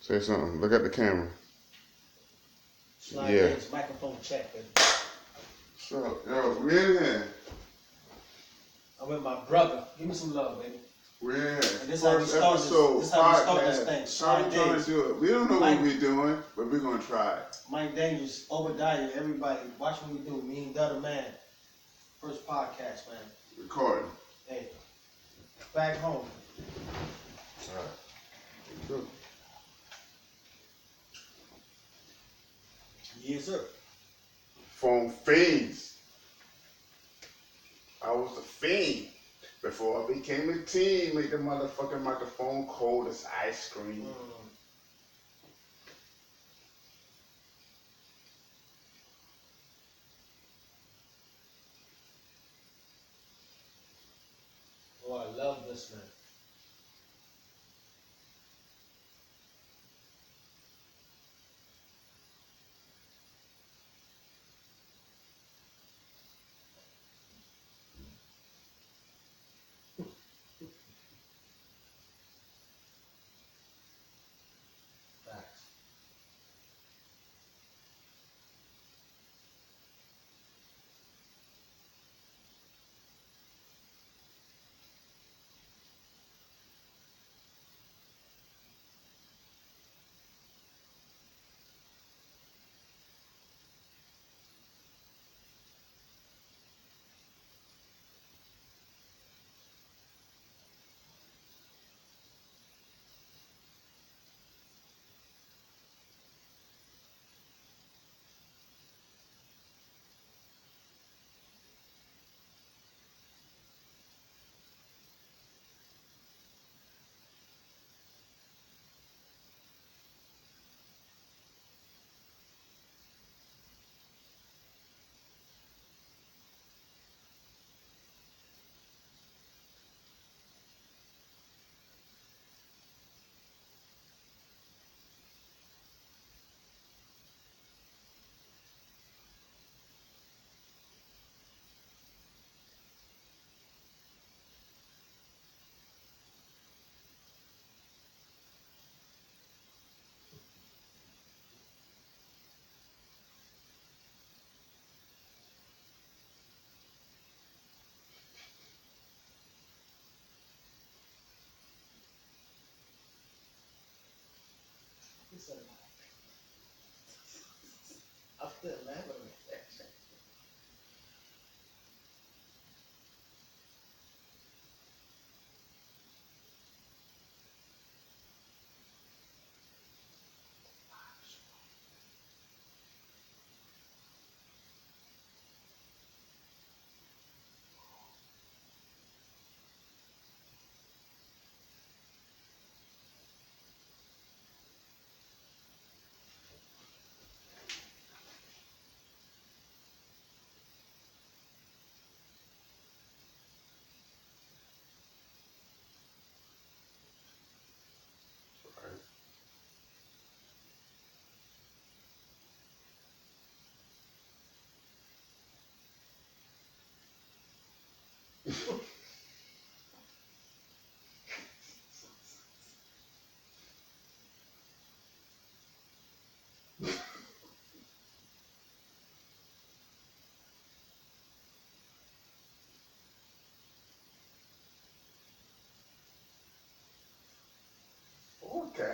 Say something. Look at the camera. Slide Yeah. this microphone check, baby. So, yo, we in here. I'm with my brother. Give me some love, baby. We're in here. And this how we start this thing. How we trying to do it? We don't know what we're doing, but we're going to try it. Mike Dangerous, Obadiah, everybody. Watch what we do. Me and Dutta Man. First podcast, man. Recording. Hey. Back home. All right. Good. Yes, sir. From Fiends. I was a fiend before I became a teen. Make the motherfucking microphone cold as ice cream. Oh, I love this, man. Facts. I'm still laughing at that. Okay.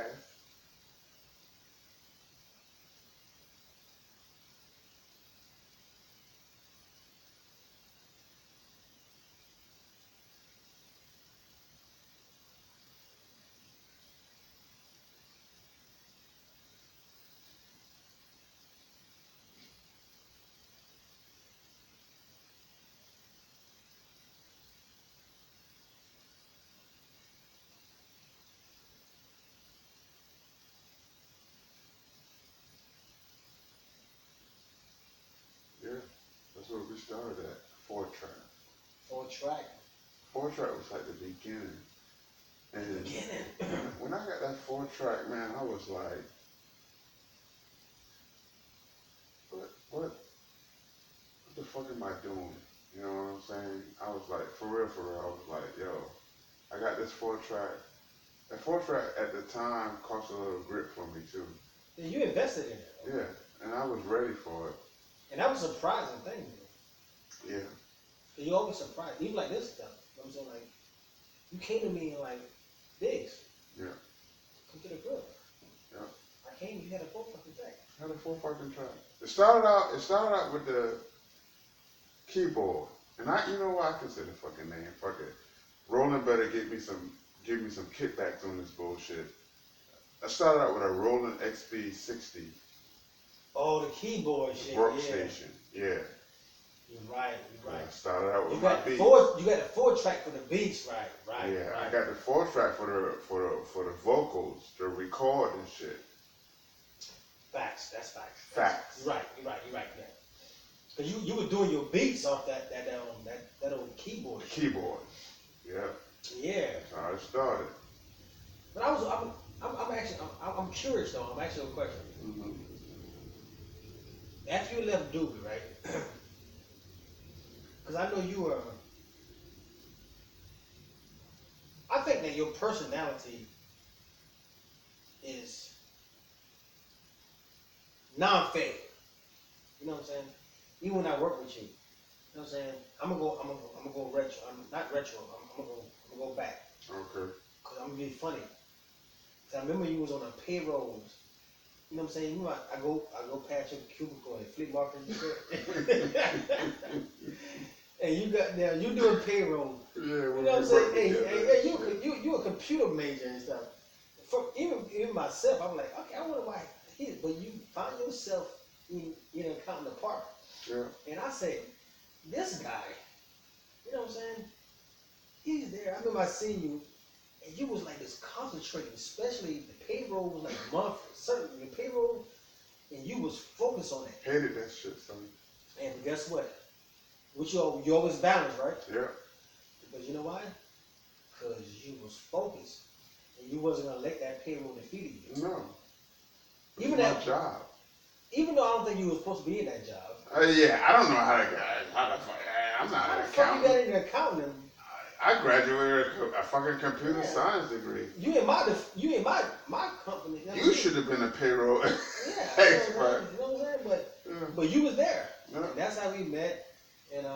Yeah, that's where we started at. 4-track. 4-track. 4-track was like the beginning. And when I got that 4-track, man, I was like, what the fuck am I doing? You know what I'm saying? I was like, for real, I was like, yo, I got this 4-track. That 4-track at the time cost a little grip for me too. Yeah, you invested in it. Yeah, and I was ready for it. And that was a surprising thing, man. Yeah. You always surprised, even like this stuff. You know what I'm saying, like, you came to me and like, Diggs. Yeah. Come to the grill. Yeah. I came, you had a 4 fucking track. I had a 4 fucking track. It started out with the keyboard. And you know what, I can say the fucking name. Fuck it. Roland better give me some kickbacks on this bullshit. I started out with a Roland XB60. Oh, the keyboard shit. Workstation. Yeah. You're right. I started out with you my got beats. You got a 4-track for the beats, right. Yeah, I got the 4-track for the vocals, the record and shit. Facts. That's facts. Facts. You're right. Yeah. Cause you were doing your beats off that old keyboard. The keyboard. Yeah. Yeah. That's how it started. But I'm curious though. I'm asking you a question. Mm-hmm. After you left Doobie, right? Because I know you were. I think that your personality is non-fake. You know what I'm saying? Even when I work with you, you know what I'm saying? I'm gonna go retro. I'm not retro. I'm gonna go back. Okay. Cause I'm gonna be funny. Cause I remember you was on a payroll. You know what I'm saying? You know, I go past your cubicle at flea market and shit. And you doing payroll. Yeah. You know what I'm saying? Hey, you a computer major and stuff. Even myself, I'm like, okay, I wonder why. But you found yourself in an accounting department. Yeah. And I say, this guy, you know what I'm saying? He's there. I remember I seen you, and you was like this concentrating, especially the payroll was like monthly, certain the payroll, and you was focused on that. Hated that shit, son. And guess what? Which you always balance, right? Yeah. Because you know why? Because you was focused, and you wasn't gonna let that payroll defeat you. No. Even that job. Even though I don't think you were supposed to be in that job. Yeah, I don't know how the fuck. I'm not an accountant. How the fuck you got into accounting? I graduated a fucking computer science degree. You in my company. You should have been a payroll expert. You know what I'm saying? But you was there. Yeah. And that's how we met. And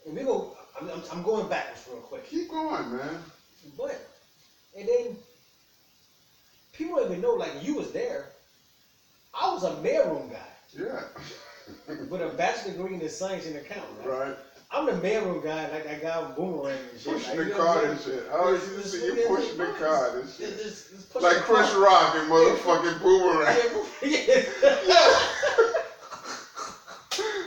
we go. I'm going backwards real quick. Keep going, man. But and then people don't even know like you was there. I was a mailroom guy. Yeah. With a bachelor's degree in science and accounting. Right. I'm the mailroom guy, like that guy with Boomerang and shit. Pushing like, the card and shit. Oh, you see you pushing the card and shit. Like Chris Rock and motherfucking Boomerang.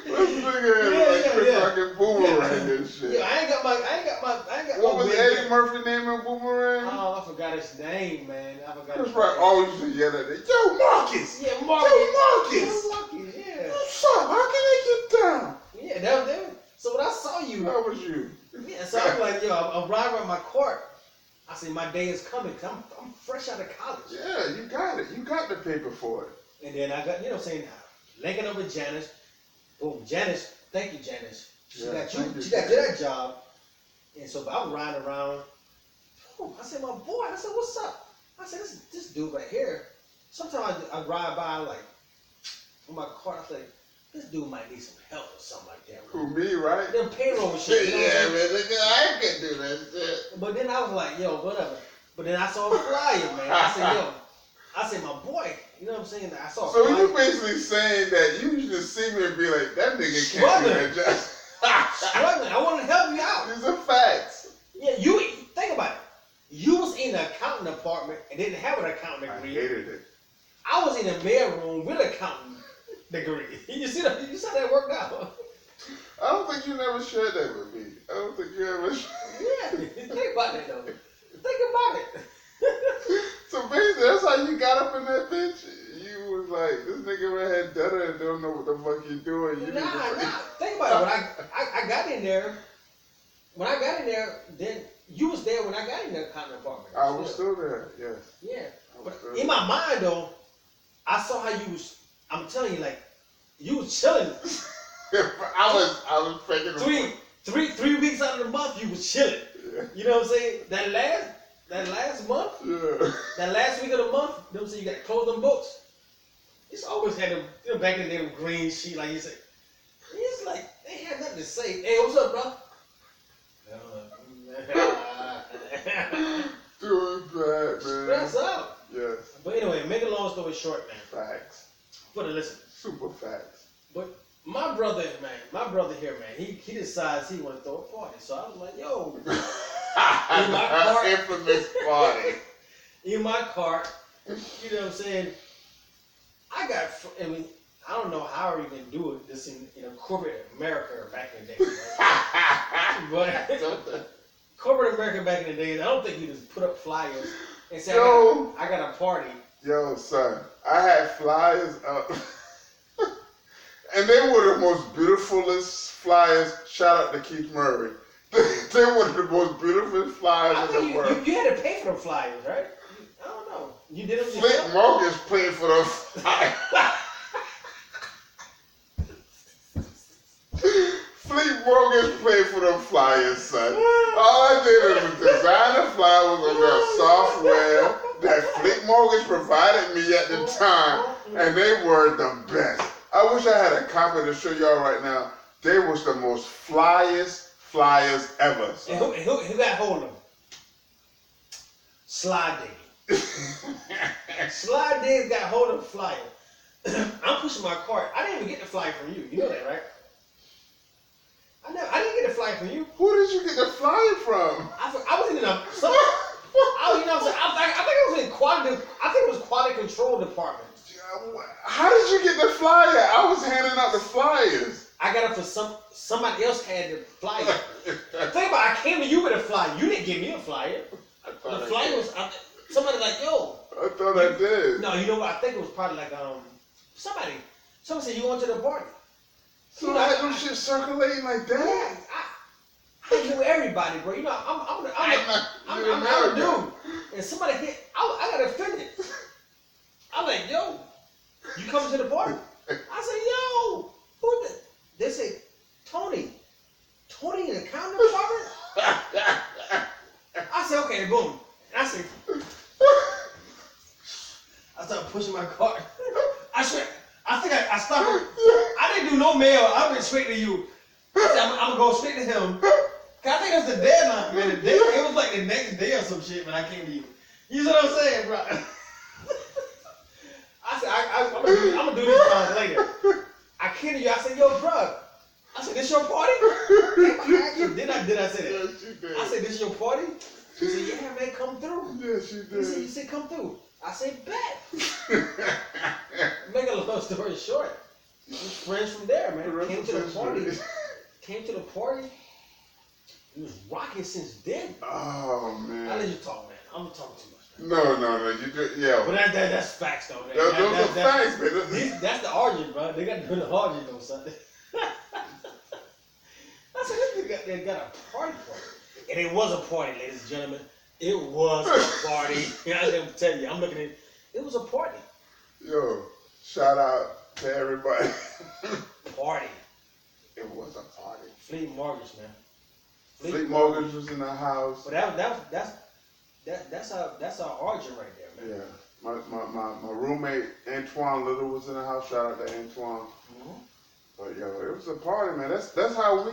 This nigga like Chris Rock and Boomerang and shit. Yeah, I ain't got What was Eddie Murphy name in Boomerang? Oh, I forgot his name, man. Chris Rock always used to yell at it. Yo, Marcus! Yeah, Marcus! Yo, Marcus! Yeah. What's up? How can I get down? Yeah, that was. So when I saw you, that was you. Yeah, so I'm like, yo, I'm riding around my court. I said, my day is coming. Cause I'm fresh out of college. Yeah, you got it. You got the paper for it. And then I got, you know what I'm saying, linking up with Janice. Boom, Janice. Thank you, Janice. She got you. She got you that job. And so I was riding around. Boom, I said, my boy. I said, what's up? I said, this dude right here. Sometimes I ride by like on my car. I say, this dude might need some help or something like that. Who, me, right? Them payroll shit. You know yeah, man, I can do that shit. But then I was like, yo, whatever. But then I saw a flyer, man. I said, my boy, you know what I'm saying? I saw a flyer. So you basically saying that you used to see me and be like, that nigga can't do that job. Struggling. I want to help you out. These are facts. Yeah, you think about it. You was in the accounting department and didn't have an accounting degree. I hated it. I was in the mailroom with an accounting degree. You see how that worked out? I don't think you never shared that with me. I don't think you ever shared. Yeah, think about it though. Think about it. So basically, that's how you got up in that bitch. You was like, this nigga right here done it and don't know what the fuck you doing. You Nah. Think about it. When I got in there, then you was there when I got in the accounting department. I was still there. Yes. Yeah. But in my mind though, I saw how you was. I'm telling you, like, you was chilling. I was faking 3 weeks out of the month, you was chilling. Yeah. You know what I'm saying? That last month, Yeah. that last week of the month, you know what I'm saying? You got to close them books. It's always had them, you know, back in the day, them green sheet, like you said. It's like, they had nothing to say. Hey, what's up, bro? Doing bad, man. Stress out. Yes. But anyway, make a long story short, man. Facts. But listen. Super facts. But my brother here, man, he decides he want to throw a party. So I was like, yo, in my car, infamous party. In my car, you know what I'm saying? I mean, I don't know how you can do this in a corporate America back in the day. Right? But corporate America back in the days, I don't think you just put up flyers and say, I got a party. Yo, son, I had flyers up. And they were the most beautifulest flyers. Shout out to Keith Murray. They were the most beautiful flyers in the world. You had to pay for the flyers, right? I don't know. You did them yourself? Flint Mortgage paid for those flyers. Fleet Mortgage paid for them flyers, son. All I did was design the flyers on their software that Fleet Mortgage provided me at the time, and they were the best. I wish I had a copy to show y'all right now. They was the most flyers ever. And who got hold of them? Slide Diggy. Slide Diggy got hold of the flyer. I'm pushing my cart. I didn't even get the flyer from you. You know that, right? I didn't get the flyer from you. Who did you get the flyer from? I was in you know what I'm saying? I think it was in quality. I think it was quality control department. How did you get the flyer? I was handing out the flyers. I got it for somebody else had the flyer. Think about it, I came to you with a flyer. You didn't give me a flyer. The flyer was somebody like, yo. I thought I did. No, you know what? I think it was probably like somebody said you went to the party. So you know, I had them shit circulating like that. Yeah, I knew everybody, bro. You know, I'm a dude. And somebody hit. I got offended. I'm like, yo, you coming to the party? I said, yo, who the? They say, Tony in the accounting department? I said, okay, boom. And I said, I started pushing my cart. I think I stopped. I didn't do no mail. I went straight to you. I said, I'm going to go straight to him. I think that's the deadline, man. It was like the next day or some shit when I came to you. You know what I'm saying, bro? I said, I'm going to do this time later. I came to you. I said, yo, bro. I said, this your party? Did I say that? Yes, you did. I said, this your party? She said, yeah, man, come through. Yes, you did. You said, come through. I said, bet. Make a long story short. Friends from there, man. Came to the party. He was rocking since then. Oh, man. I'll let you talk, man. I'm talking too much. No. You do, yeah. But that's facts, though, man. Those are facts, man. That's the argument, bro. They got to do the argument on Sunday. I said, this nigga they got a party. And it was a party, ladies and gentlemen. It was a party. I didn't tell you. I'm looking at it. It was a party. Yo, shout out to everybody. Party. It was a party. Fleet Mortgage, man. Fleet Mortgage was in the house. But that's our origin right there, man. Yeah. My roommate Antoine Little was in the house. Shout out to Antoine. Mm-hmm. But yo, it was a party, man. That's how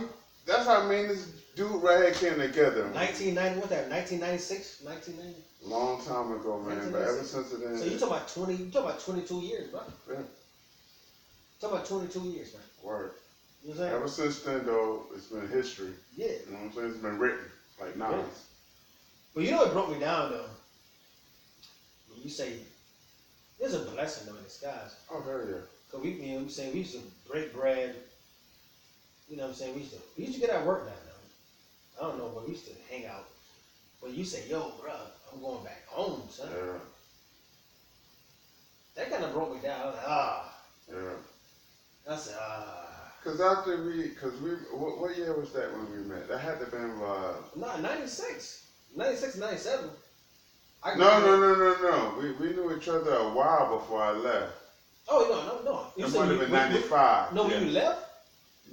me and this dude right here came together, man. 1990, what that? 1996, 1990. Long time ago, man. But ever since then. So you talking about 22 years, bro. Yeah. Talking about 22 years, man. Word. You know what I'm saying? Ever since then, though, it's been history. Yeah. You know what I'm saying? It's been written like novels. Yeah. But you know what broke me down though? When you say there's a blessing though in disguise. Oh, hell yeah. Cause we used to break bread. You know what I'm saying? We used to get our work done though. I don't know, but we used to hang out. But you say, yo, bro, I'm going back home, son. Yeah. That kind of broke me down. I was like, Yeah. I said, Cause what year was that when we met? That had to have been, no, 96, 97. No. We knew each other a while before I left. Oh, no. It might have been 95. No, when you left?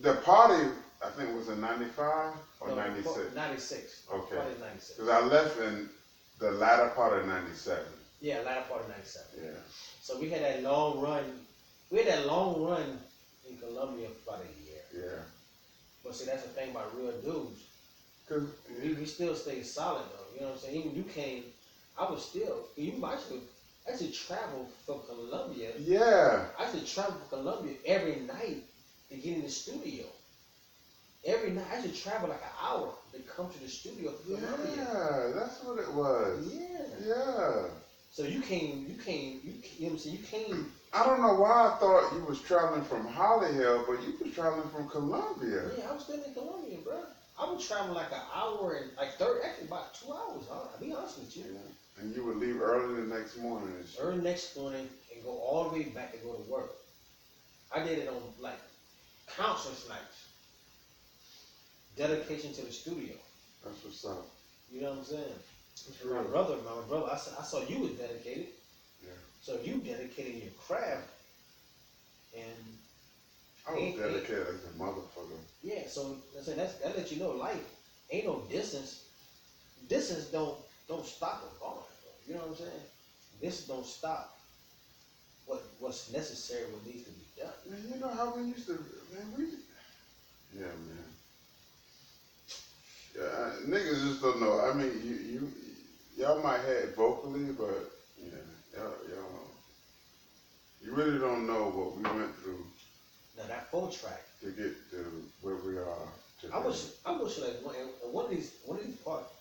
The party I think it was in 95 or No, 96? 96. Okay. Probably 96. Because I left in the latter part of 97. Yeah, latter part of 97. Yeah. So we had that long run. We had that long run in Colombia for about a year. Yeah. But see, that's the thing about real dudes. Cause We still stayed solid though. You know what I'm saying? Even you came, I was still. You actually travel from Colombia. yeah. I used to travel from Colombia every night to get in the studio. Every night I used to travel like an hour to come to the studio from Colombia. Yeah, that's what it was. Yeah. Yeah. So you know what I'm saying? You came. I don't know why I thought you was traveling from Holly Hill, but you was traveling from Columbia. Yeah, I was still in Colombia, bro. I would travel like an hour and like 30, actually about 2 hours. I'll be honest with you. Yeah. And you would leave early the next morning and shit. Early next morning and go all the way back to go to work. I did it on like countless nights. Dedication to the studio. That's what's up. You know what I'm saying? That's My real. brother, I saw you was dedicated. Yeah. So you dedicated your craft. And I was dedicated as a motherfucker. yeah, so that lets you know life ain't no distance. Distance don't stop a bond. You know what I'm saying? Distance don't stop what's necessary, what needs to be done. Man, you know how we used to, man, yeah, man. Yeah, niggas just don't know. I mean, y'all might have it vocally, but yeah, y'all, you really don't know what we went through. Now that 4-track to get to where we are today. I wish like one of these parts.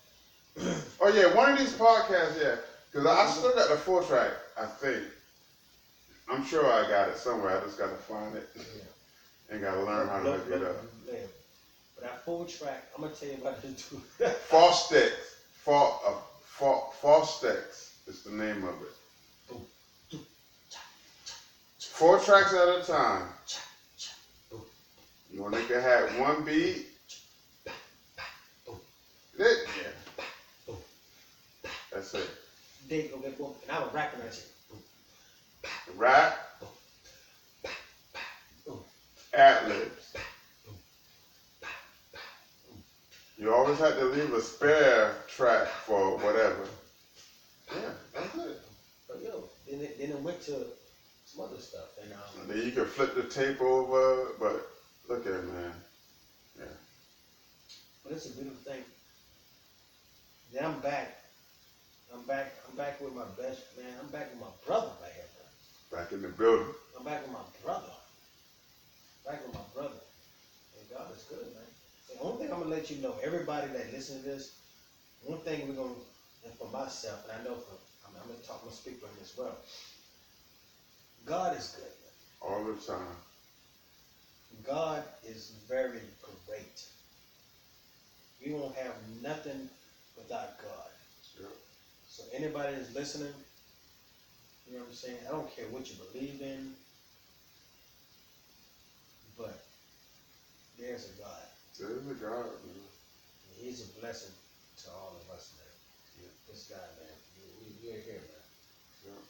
Oh yeah, one of these podcasts, yeah. Because I still got the 4-track, I think. I'm sure I got it somewhere. I just got to find it. Yeah. And got to learn how to look it up. Yeah. But that 4-track, I'm going to tell you about this too. Falstex is the name of it. 4 tracks at a time. You only can have one beat. Yeah. That's it. Okay, boom. And I was rapping that shit. Rap. Ad-libs. You always had to leave a spare track for whatever. Yeah, that's it. But yo, then it went to some other stuff. And then you could flip the tape over, but look at it, man. Yeah. But it's a beautiful thing. Then I'm back with my best man. I'm back with my brother right here, bro. Back in the building. I'm back with my brother. And God is good, man. The only thing I'm gonna let you know, everybody that listens to this, one thing we're gonna, and for myself, and I know I'm gonna speak for him as well. God is good, man. All the time. God is very great. We won't have nothing without God. Yep. So anybody that's listening, you know what I'm saying? I don't care what you believe in, but there's a God. There is a God, man. And He's a blessing to all of us, man. Yeah. This guy, man. We're here, man. Yeah.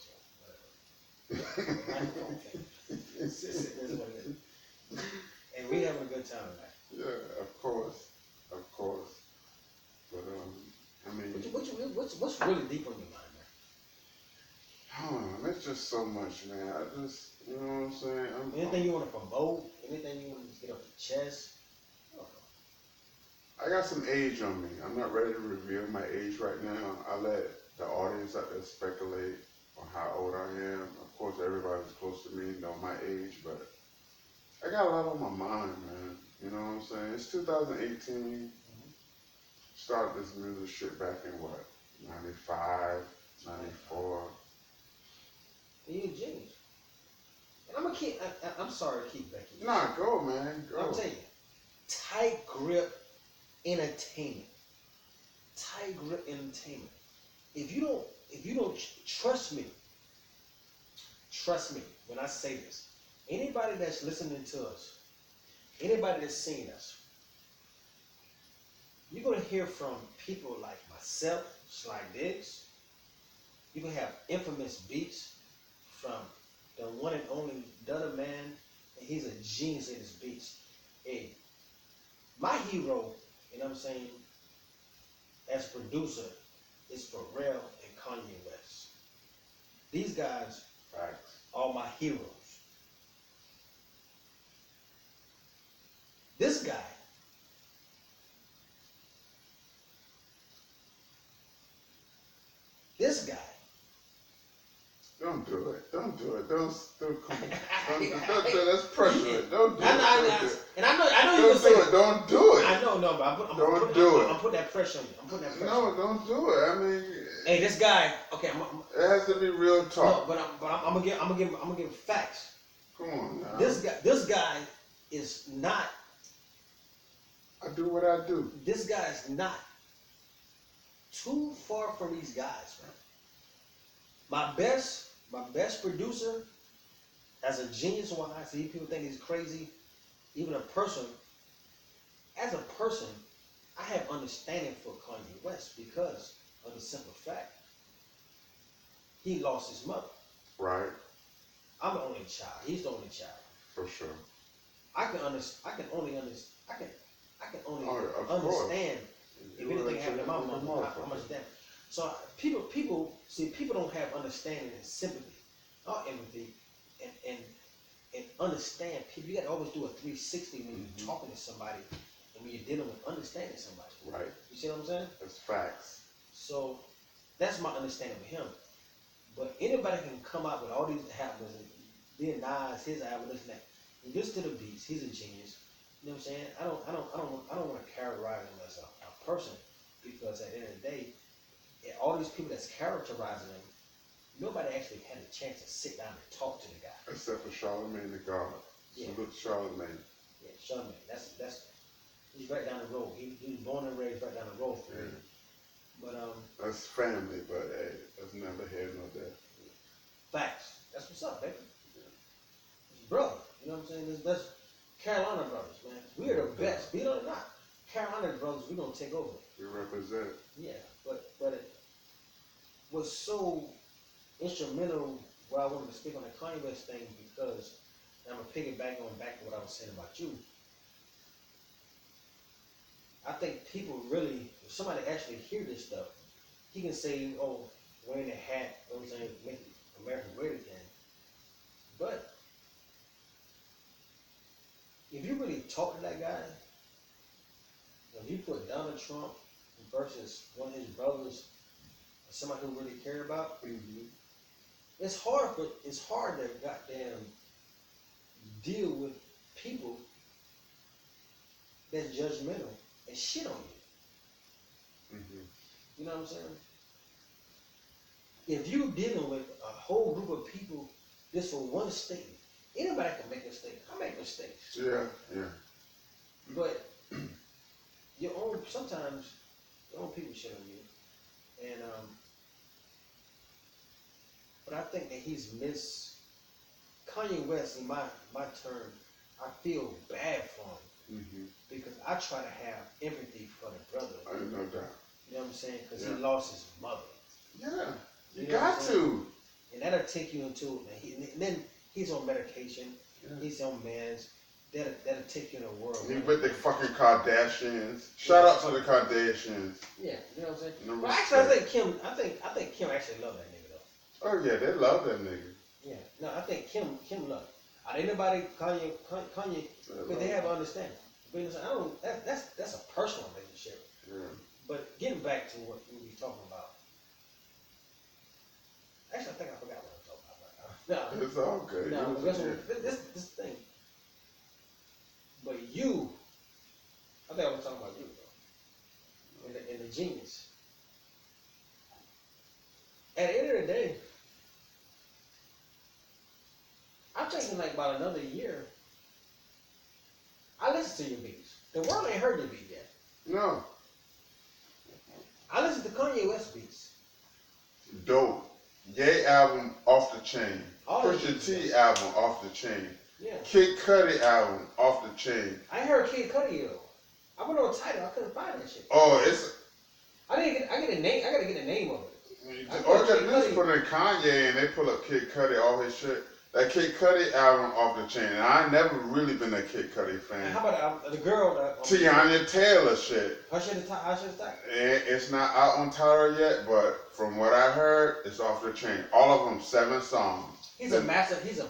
It's what it is. And we having a good time, man. Yeah, of course. But I mean, what's really deep on your mind, man? It's just so much, man. I just, you know what I'm saying? Anything you want to promote? Anything you want to get off your chest? I got some age on me. I'm not ready to reveal my age right now. I let the audience out there speculate on how old I am. Of course, everybody who's close to me know my age, but I got a lot on my mind, man. You know what I'm saying? It's 2018. Started this music shit back in what? 95, 94. You're a genius. And I'm sorry to keep Becky. Nah, go, man. Go. I'm telling you, tight grip entertainment. If you don't trust me when I say this. Anybody that's listening to us, anybody that's seeing us, you're gonna hear from people like myself, Sly Diggs. You're gonna have infamous beats from the one and only Dunner Man, and he's a genius in his beats. Hey, My hero, you know what I'm saying, as producer, is Pharrell and Kanye West. These guys are my heroes. This guy, Don't do it. Don't do it. Don't come on. Don't do it. Let's pressure it. Don't do it. And I know you Don't can say do it. Don't do it. I know, but I'm putting that pressure on you. I'm putting that pressure. No, don't do it. I mean, hey, this guy. Okay, it has to be real talk. No, but I'm gonna give facts. Come on now. This guy is not. I do what I do. This guy is not too far from these guys, man. My best producer, as a genius, why I see people think he's crazy, even a person. As a person, I have understanding for Kanye West because of the simple fact he lost his mother. Right. I'm the only child. He's the only child. For sure. I can only understand if anything happened to my mom, how much damage. So people don't have understanding and sympathy, or empathy, and understand people. You got to always do a 360 when you're talking to somebody and when you're dealing with understanding somebody. Right. You see what I'm saying? That's facts. So that's my understanding of him. But anybody can come out with all these albums and being nice, his album, this and that. He listen to the beats. He's a genius. You know what I'm saying? I don't want to characterize him as a person because at the end of the day, all these people that's characterizing him, nobody actually had a chance to sit down and talk to the guy. Except for Charlamagne the God. Yeah. Salute Charlamagne. Yeah, Charlamagne. That's he's right down the road. He was born and raised right down the road for me. But that's family, but hey, that's never had no death. Facts. That's what's up, baby. Yeah. Brother, you know what I'm saying? That's Carolina brothers, man. We are the best. Be it or not, Carolina brothers, we're gonna take over. We represent. Yeah, but it was so instrumental where I wanted to speak on the Kanye West thing because I'm gonna piggyback on back to what I was saying about you. I think people really, if somebody actually hear this stuff, he can say, "Oh, wearing a hat," you know what I'm saying, make America great again. But if you really talk to that guy, if you put Donald Trump versus one of his brothers, or somebody who really care about, it's hard to goddamn deal with people that's judgmental and shit on you. You know what I'm saying? If you're dealing with a whole group of people just for one statement, anybody can make a mistake. I make mistakes. Yeah. But sometimes your own people shit on you. And but I think that he's Kanye West, in my turn, I feel bad for him. Because I try to have empathy for the brother. I know that. You know what I'm saying? Because he lost his mother. Yeah. You got to. And that'll take you into and then he's on medication. Yeah. He's on meds. That'll take you in a world. He with the fucking Kardashians. Shout out to the Kardashians. Yeah, you know what I'm saying? No well, actually, I think Kim actually loved that nigga though. Oh yeah, they love that nigga. Yeah, no, I think Kim loved. Anybody Kanye, but they have understanding. But I don't. That's a personal relationship. Yeah. But getting back to what we were talking about. Actually, I think I forgot what I'm talking about. No, it's all good. No, this thing. But you, I think I was talking about you, bro. And the genius. At the end of the day, I'm thinking like about another year. I listen to your beats. The world ain't heard your beat yet. No. I listen to Kanye West beats. Dope. Ye album off the chain. Pusha T album off the chain. Yeah. Kid Cudi album off the chain. I ain't heard Kid Cudi though. I went on Tidal. I couldn't find that shit. Oh, it's. I get a name. I gotta get the name of it. All you gotta do is put in Kanye and they pull up Kid Cudi, all his shit. That Kid Cudi album off the chain. And I never really been a Kid Cudi fan. And how about the girl that Tiana Taylor shit. Usher the Top? It's not out on Tidal yet, but from what I heard, it's off the chain. All of them 7 songs. He's a master producer.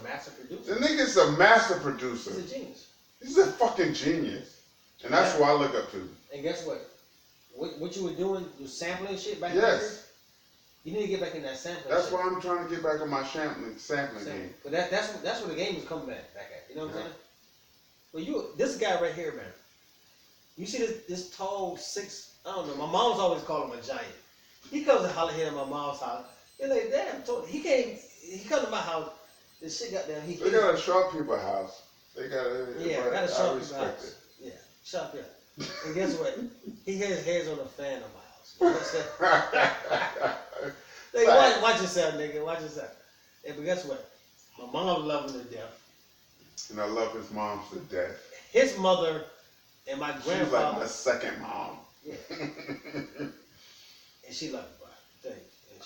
The nigga's a master producer. He's a genius. He's a fucking genius. And that's who I look up to. And guess what? What you were doing, you were sampling shit back Yes. there? You need to get back in that sampling That's shit. why I'm trying to get back in my sampling game. But that's where the game is coming back at. You know what I'm saying? Well, this guy right here, man. You see this tall, 6, I don't know, my mom's always called him a giant. He comes to holler here at my mom's house. They're like, damn, he come to my house, this shit got down. They got a short people house. They got a, yeah, got a short people house. It. Yeah, short people. And guess what? He has hairs on the fan of my house. You know what I'm saying? Like, watch yourself, nigga. Watch yourself. Yeah, but guess what? My mom loved him to death. And I love his moms to death. His mother and my grandfather. She's like my second mom. Yeah. And she loved me,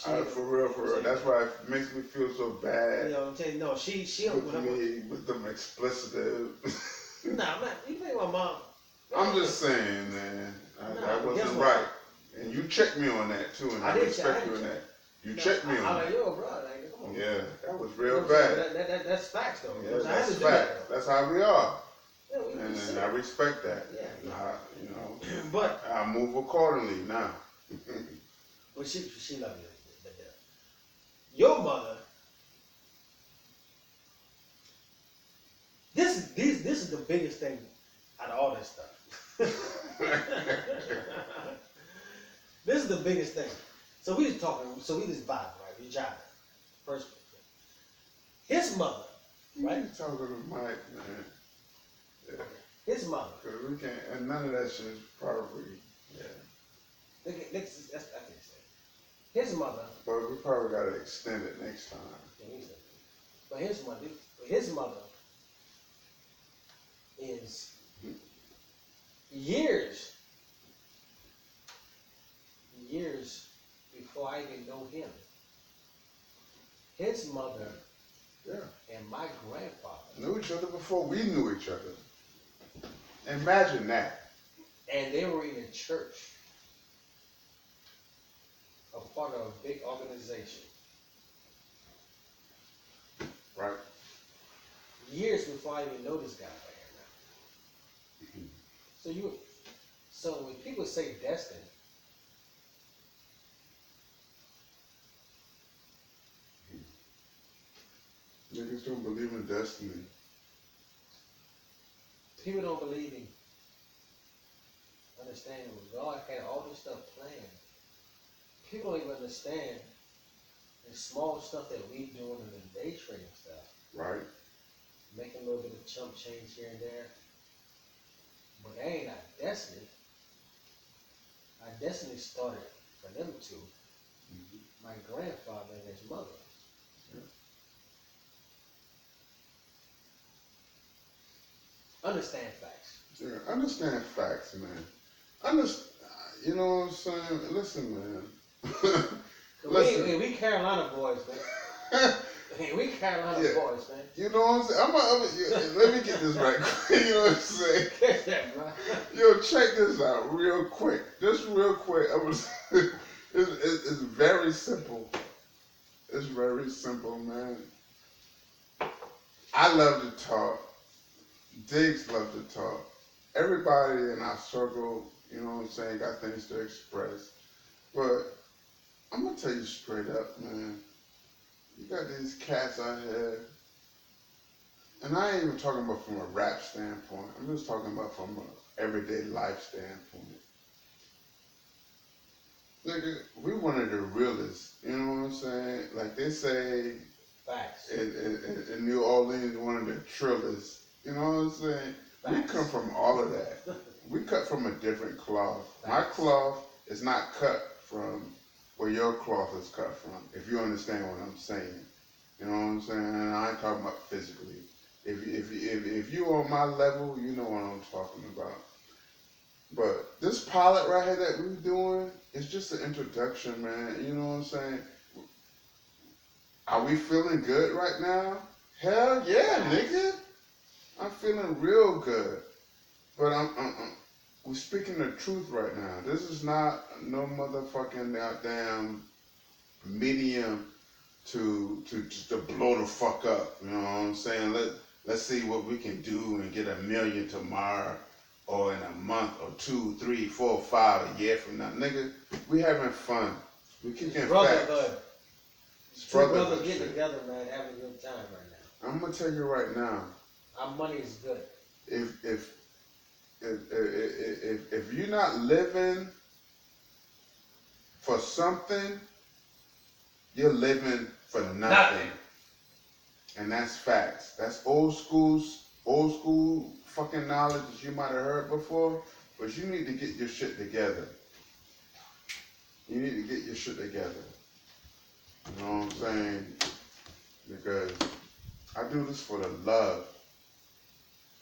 bro. For real. That's why it makes me feel so bad. You know what I'm saying? No, she with them explicit. Nah, man, you think my mom. I'm just saying, man. That wasn't right. And you checked me on that too, and I respect you on that. You checked me on that. I'm like, yo, bro, like, come on. Yeah, that was real bad. That's facts, though. Yeah, that's facts. That's how we are. Yeah, and I respect that. Yeah. But I move accordingly now. But she loved you. Your mother. This is the biggest thing out of all this stuff. This is the biggest thing. So we just vibing, right? We jiving. First, his mother, right? You talking to Mike, man. Yeah. His mother. Cause we can't, and none of that shit is probably, yeah. I can't say. His mother. But we probably gotta extend it next time. But his mother is years before I even know him. His mother and my grandfather knew each other before we knew each other. Imagine that. And they were in a church, a part of a big organization. Right. Years before I even know this guy right here now. So when people say destiny, niggas don't believe in destiny. People don't believe in understanding when God had all this stuff planned. People don't even understand the small stuff that we doing in the day trading stuff. Right. Making a little bit of chump change here and there. But that ain't our destiny. Our destiny started for them two. Mm-hmm. My grandfather and his mother. Understand facts. Yeah, understand facts, man. You know what I'm saying? Listen, man. Listen. We Carolina boys, man. We Carolina boys, man. You know what I'm saying? Let me get this right quick. You know what I'm saying? Catch that, bro. Yo, check this out real quick. Just real quick. It's very simple. It's very simple, man. I love to talk. Diggs love to talk. Everybody in our circle, you know what I'm saying, got things to express. But I'm going to tell you straight up, man. You got these cats out here, and I ain't even talking about from a rap standpoint. I'm just talking about from an everyday life standpoint. Nigga, we one of the realest, you know what I'm saying? Like they say, facts. In New Orleans, one of the trillers. You know what I'm saying? Facts. We come from all of that. We cut from a different cloth. Facts. My cloth is not cut from where your cloth is cut from, if you understand what I'm saying. You know what I'm saying? And I ain't talking about physically. If you on my level, you know what I'm talking about. But this pilot right here that we're doing is just an introduction, man. You know what I'm saying? Are we feeling good right now? Hell yeah, nigga. I'm feeling real good. But we're speaking the truth right now. This is not no motherfucking goddamn medium to blow the fuck up. You know what I'm saying? Let's see what we can do and get 1 million tomorrow or in a month or 2, 3, 4, 5 a year from now. Nigga, we having fun. We kicking brotherhood. It's Two brothers getting together, man, having a good time right now. I'm gonna tell you right now. Our money is good. If you're not living for something, you're living for nothing. And that's facts. That's old school fucking knowledge that you might have heard before, but you need to get your shit together. You need to get your shit together. You know what I'm saying? Because I do this for the love.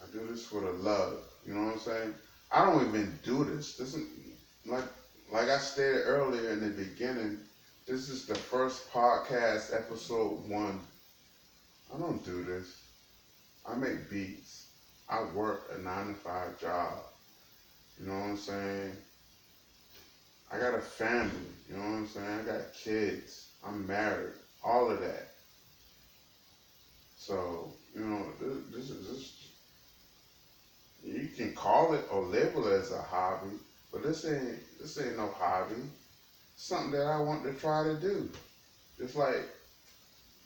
I do this for the love. You know what I'm saying? I don't even do this. This is like I stated earlier in the beginning, this is the first podcast, episode 1. I don't do this. I make beats. I work a 9-to-5 job. You know what I'm saying? I got a family. You know what I'm saying? I got kids. I'm married. All of that. So, you know, this you can call it or label it as a hobby, but this ain't no hobby. It's something that I want to try to do. Just like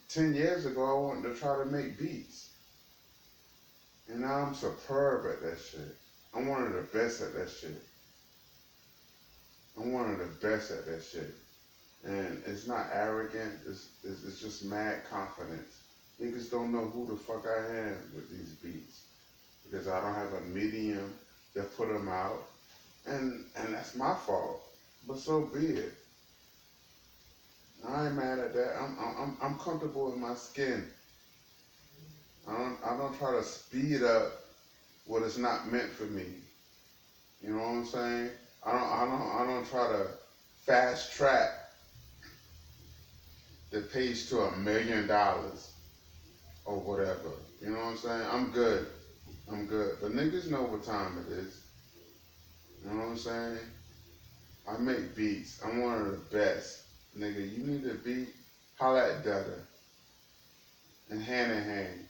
10 years ago, I wanted to try to make beats. And now I'm superb at that shit. I'm one of the best at that shit. I'm one of the best at that shit. And it's not arrogant, it's just mad confidence. Niggas don't know who the fuck I am with these beats. Because I don't have a medium that put them out. And that's my fault. But so be it. I ain't mad at that. I'm comfortable in my skin. I don't try to speed up what is not meant for me. You know what I'm saying? I don't try to fast track the page to $1 million or whatever. You know what I'm saying? I'm good. But niggas know what time it is. You know what I'm saying? I make beats. I'm one of the best. Nigga, you need a beat? Holla at Dutta. And hand in hand.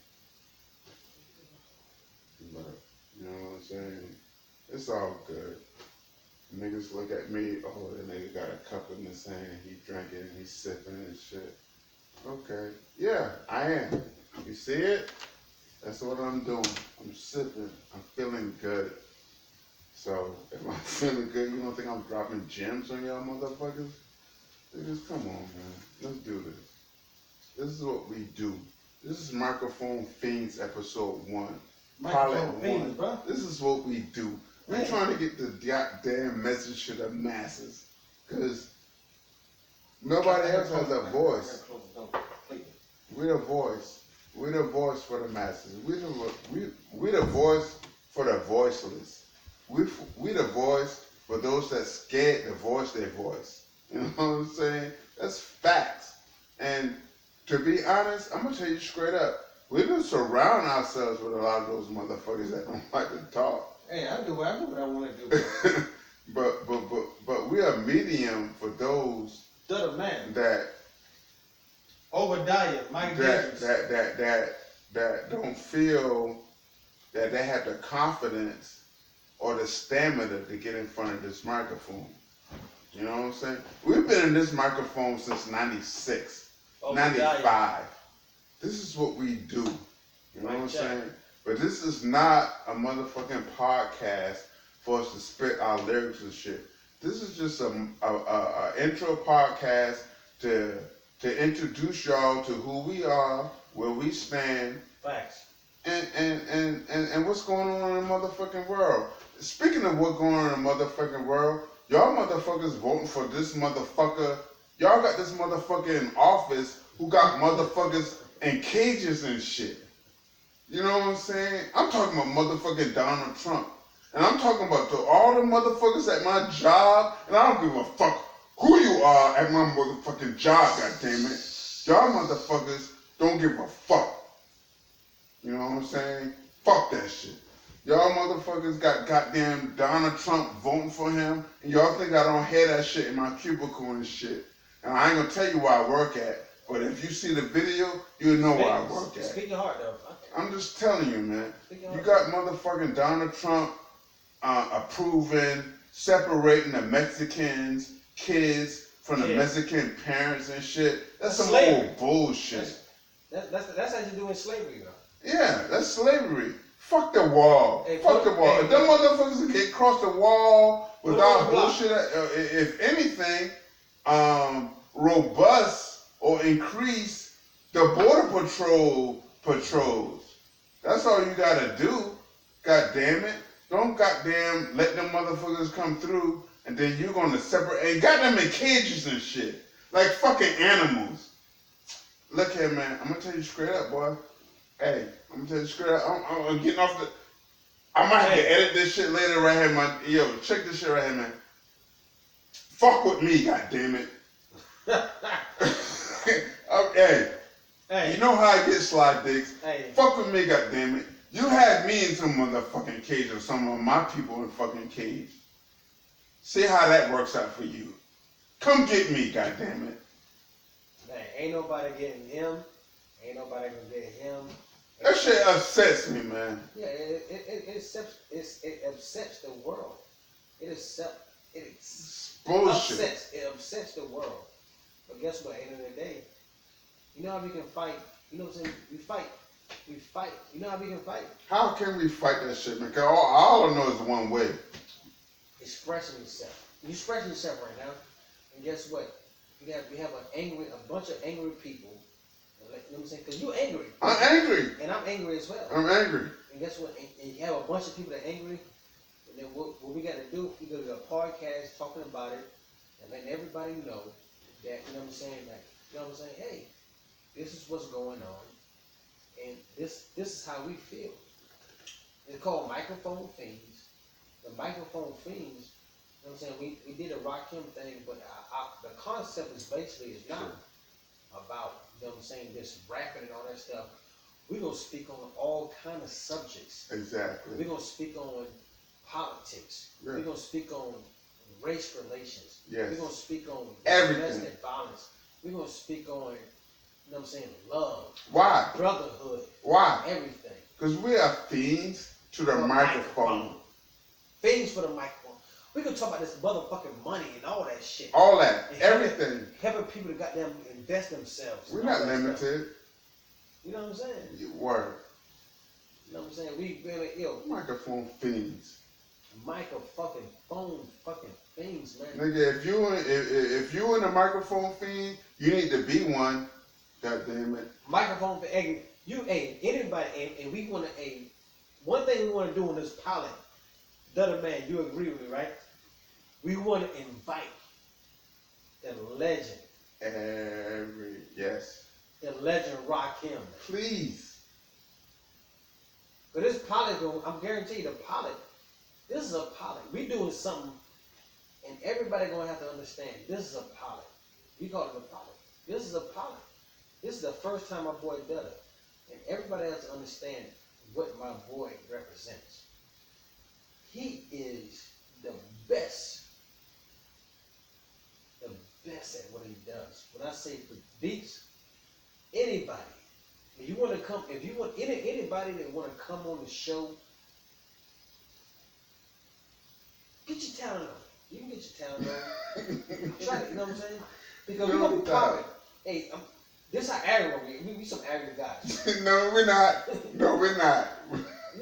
But, you know what I'm saying? It's all good. Niggas look at me, oh, that nigga got a cup in his hand, he drinking, he sipping and shit. Okay. Yeah, I am. You see it? That's what I'm doing. I'm sipping. I'm feeling good. So, if I'm feeling good, you don't think I'm dropping gems on y'all motherfuckers? Just come on, man. Let's do this. This is what we do. This is Microphone Fiends episode 1. Microphone Fiends, bro. This is what we do. We're trying to get the goddamn message to the masses. Because nobody else has a voice. We're the voice. We're the voice for the masses. We're the voice for the voiceless. We're the voice for those that scared to voice their voice. You know what I'm saying? That's facts. And to be honest, I'm going to tell you straight up. We don't surround ourselves with a lot of those motherfuckers that don't like to talk. Hey, I do what I want to do. but we're a medium for those that Obadiah, Mike Davis. that don't feel that they have the confidence or the stamina to get in front of this microphone. You know what I'm saying? We've been in this microphone since 96, 95. This is what we do. You know what I'm saying? But this is not a motherfucking podcast for us to spit our lyrics and shit. This is just a intro podcast to introduce y'all to who we are, where we stand, facts, and what's going on in the motherfucking world. Speaking of what's going on in the motherfucking world, y'all motherfuckers voting for this motherfucker. Y'all got this motherfucker in office who got motherfuckers in cages and shit. You know what I'm saying? I'm talking about motherfucking Donald Trump. And I'm talking about all the motherfuckers at my job, and I don't give a fuck who you are at my motherfucking job, goddammit. Y'all motherfuckers don't give a fuck. You know what I'm saying? Fuck that shit. Y'all motherfuckers got goddamn Donald Trump voting for him, and y'all think I don't hear that shit in my cubicle and shit. And I ain't gonna tell you where I work at, but if you see the video, you'll know where I work at. Speak your heart, though. I'm just telling you, man. You got motherfucking Donald Trump approving, separating the Mexicans, kids from the Mexican parents and shit. That's some old bullshit. That's how you do in slavery, though. Yeah, that's slavery. Fuck the wall. Hey, fuck the wall. If them motherfuckers get across the wall without bullshit, if anything, robust or increase the border patrols. That's all you gotta do. God damn it. Don't goddamn let them motherfuckers come through and then you're gonna separate and got them in cages and shit. Like fucking animals. Look here, man. I'm gonna tell you straight up, boy. Hey, I'm gonna tell you straight up. I'm getting off the. I might have to edit this shit later right here, man. Yo, check this shit right here, man. Fuck with me, goddammit. Hey, you know how I get slide dicks. Hey. Fuck with me, goddammit. You had me in some motherfucking cage or some of my people in fucking cage. See how that works out for you. Come get me, goddammit. Hey, ain't nobody getting him. Ain't nobody gonna get him. That shit upsets me, man. Yeah, it upsets the world. It upsets the world. But guess what? At the end of the day, you know how we can fight. You know what I'm saying? We fight. You know how we can fight? How can we fight that shit, man? Cause all I know is one way. Expressing yourself. You expressing yourself right now, and guess what? We have a bunch of angry people. You know what I'm saying? Because you're angry. I'm angry. And I'm angry as well. I'm angry. And guess what? And you have a bunch of people that are angry. And then what we got to do, we go to a podcast talking about it and letting everybody know that, you know what I'm saying? Like, you know what I'm saying? Hey, this is what's going on. And this is how we feel. It's called Microphone Fiends. The Microphone Fiends, you know what I'm saying? We did a Rakim thing, but the concept is basically not about, you know what I'm saying, this rapping and all that stuff. We're going to speak on all kind of subjects. Exactly. We're going to speak on politics. Yeah. We're going to speak on race relations. Yes. We're going to speak on domestic violence. We're going to speak on, you know what I'm saying, love. Why? Brotherhood. Why? Everything. Because we are fiends to the microphone. Fiends for the microphone. We can talk about this motherfucking money and all that shit. All that. And everything. Helping people to goddamn invest themselves. We're not limited. Stuff. You know what I'm saying? Word. You know what I'm saying? We really ill. Microphone fiends. Microphone fucking fiends, man. Nigga, if you in a microphone fiend, you need to be one. God damn it. Microphone fiend. Anybody, and we want to, one thing we want to do in this pilot, the other man, you agree with me, right? We want to invite the legend. Yes. The legend Rakim. Please. But this pilot, I'm guaranteed the pilot, this is a pilot. We doing something, and everybody going to have to understand, this is a pilot. We call it a pilot. This is a pilot. This is the first time my boy done it. And everybody has to understand what my boy represents. He is the best at what he does. When I say for beats, anybody, if you want anybody that want to come on the show, get your talent on. You can get your talent on. Try it, you know what I'm saying? Because we're gonna be popping. Hey, this is how arrogant we some arrogant guys. No, we're not. No, we're not.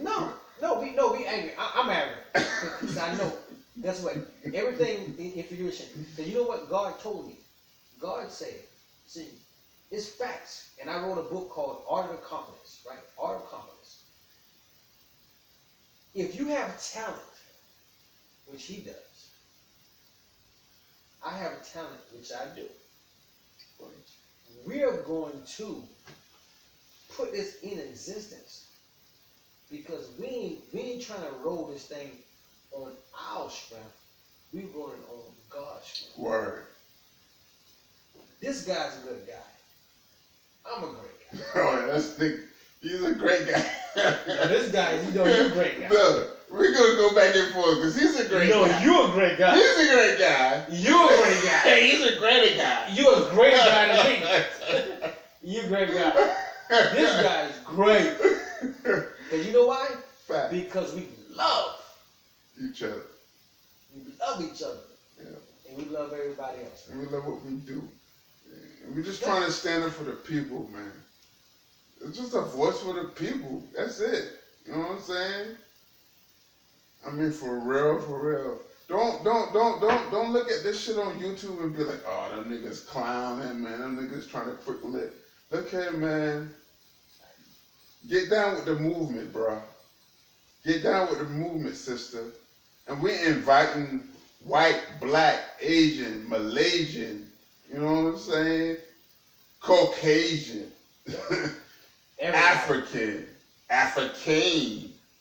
No, we angry. I'm arrogant. Because I know. That's what everything in fruition. And you know what God told me? God said, see, it's facts. And I wrote a book called Art of Confidence, right? Art of Confidence. If you have talent, which he does, I have a talent, which I do. We are going to put this in existence because we ain't trying to roll this thing on our strength. We're rolling on God's strength. Word. This guy's a good guy. I'm a great guy. Oh, He's a great guy. Now this guy, you're a great guy. No, we're gonna go back and forth because he's a great guy. No, you're a great guy. He's a great guy. You're a great guy. Hey, he's a great guy. You're a great guy to me. You're a great guy. This guy is great. And you know why? Fact. Because we love Each other. We love each other. Yeah. And we love everybody else. And we love what we do. And we're just trying to stand up for the people, man. It's just a voice for the people. That's it. You know what I'm saying? I mean, for real, for real. Don't look at this shit on YouTube and be like, oh, them niggas clowning, man. Them niggas trying to quick lit. Look here, man. Get down with the movement, bro. Get down with the movement, sister. And we're inviting white, black, Asian, Malaysian, you know what I'm saying? Caucasian, African,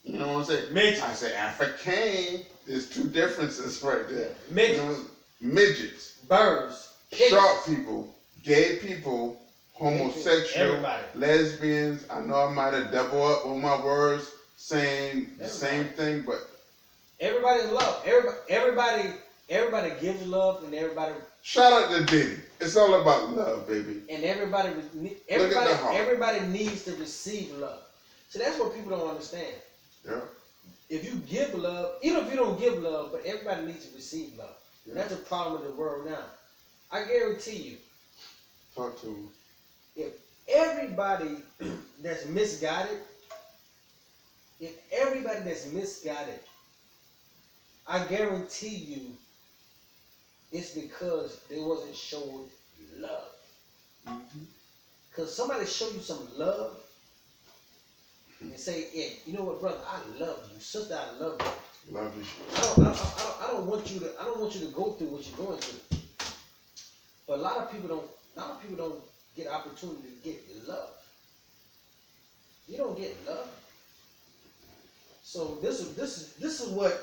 you know what I'm saying? Midget. I say African. There's two differences right there. Midgets. You know, midgets. Birds. Short people, gay people, homosexual, everybody. Lesbians. I know I might have doubled up on my words saying the same thing, but everybody's love. Everybody gives love, and everybody. Shout out to Diddy. It's all about love, baby. And everybody needs to receive love. So that's what people don't understand. Yeah. If you give love, even if you don't give love, but everybody needs to receive love. Yeah. That's a problem in the world now. I guarantee you. Talk to him. If everybody that's misguided, I guarantee you it's because they wasn't shown love. Because somebody show you some love and say, yeah, you know what, brother, I love you. Sister, I love you. Love you. I don't want you to go through what you're going through. But a lot of people don't get opportunity to get love. You don't get love. So this is what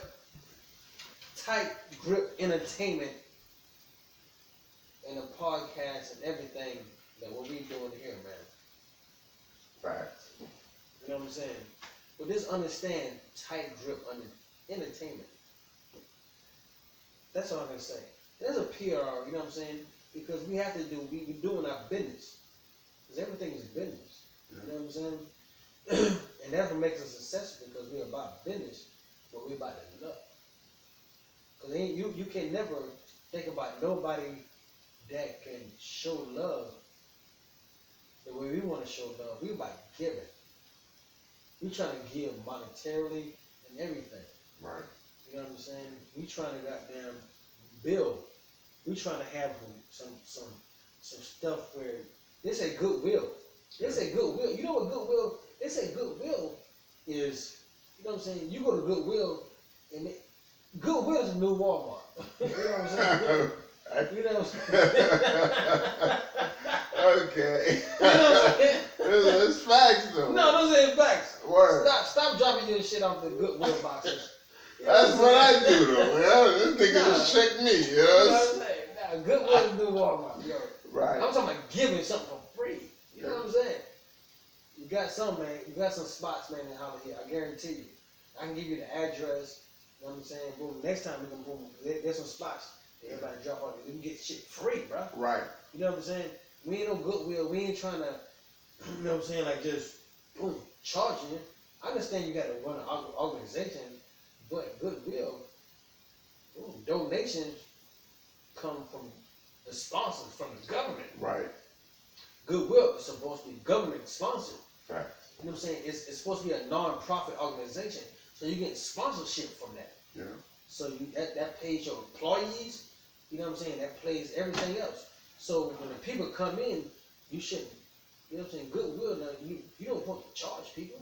Tight Grip Entertainment and the podcast and everything that what we doing here, man. Facts. You know what I'm saying? But just understand Tight Grip Entertainment. That's all I'm gonna say. There's a PR, you know what I'm saying? Because we have to we're doing our business. Because everything is business. You know what I'm saying? And that's what makes us successful, because we're about business, but we're about to love. Because you can never think about nobody that can show love the way we want to show love. We're about giving. We're trying to give monetarily and everything. Right. You know what I'm saying? We trying to goddamn build. We trying to have some stuff where they say goodwill. They say goodwill. You know what goodwill? They say goodwill is. You know what I'm saying? You go to Goodwill, and Goodwill is the new Walmart. You know what I'm saying? You know what I'm saying? Okay. You know what I'm saying? It's facts though. No, those ain't facts. Word. Stop dropping your shit off the Goodwill boxes. You know That's what I do though. Yeah, this nigga just check me. You You know know? what I'm saying? Nah, Goodwill is the new Walmart, yo. Right. I'm talking about giving something for free. You know what I'm saying? You got some, man. You got some spots, man, in Hollywood here. I guarantee you. I can give you the address. You know what I'm saying? Boom. Next time we can boom. There's some spots. Everybody drop off. We can get shit free, bro. Right. You know what I'm saying? We ain't no Goodwill. We ain't trying to, you know what I'm saying, like just boom, charging you. I understand you got to run an organization, but Goodwill, boom, donations come from the sponsors, from the government. Right. Goodwill is supposed to be government sponsored. Facts. You know what I'm saying? It's supposed to be a non-profit organization, so you get sponsorship from that. Yeah. So that pays your employees. You know what I'm saying? That pays everything else. So when the people come in, you shouldn't. You know what I'm saying? Goodwill. Now you don't want to charge people.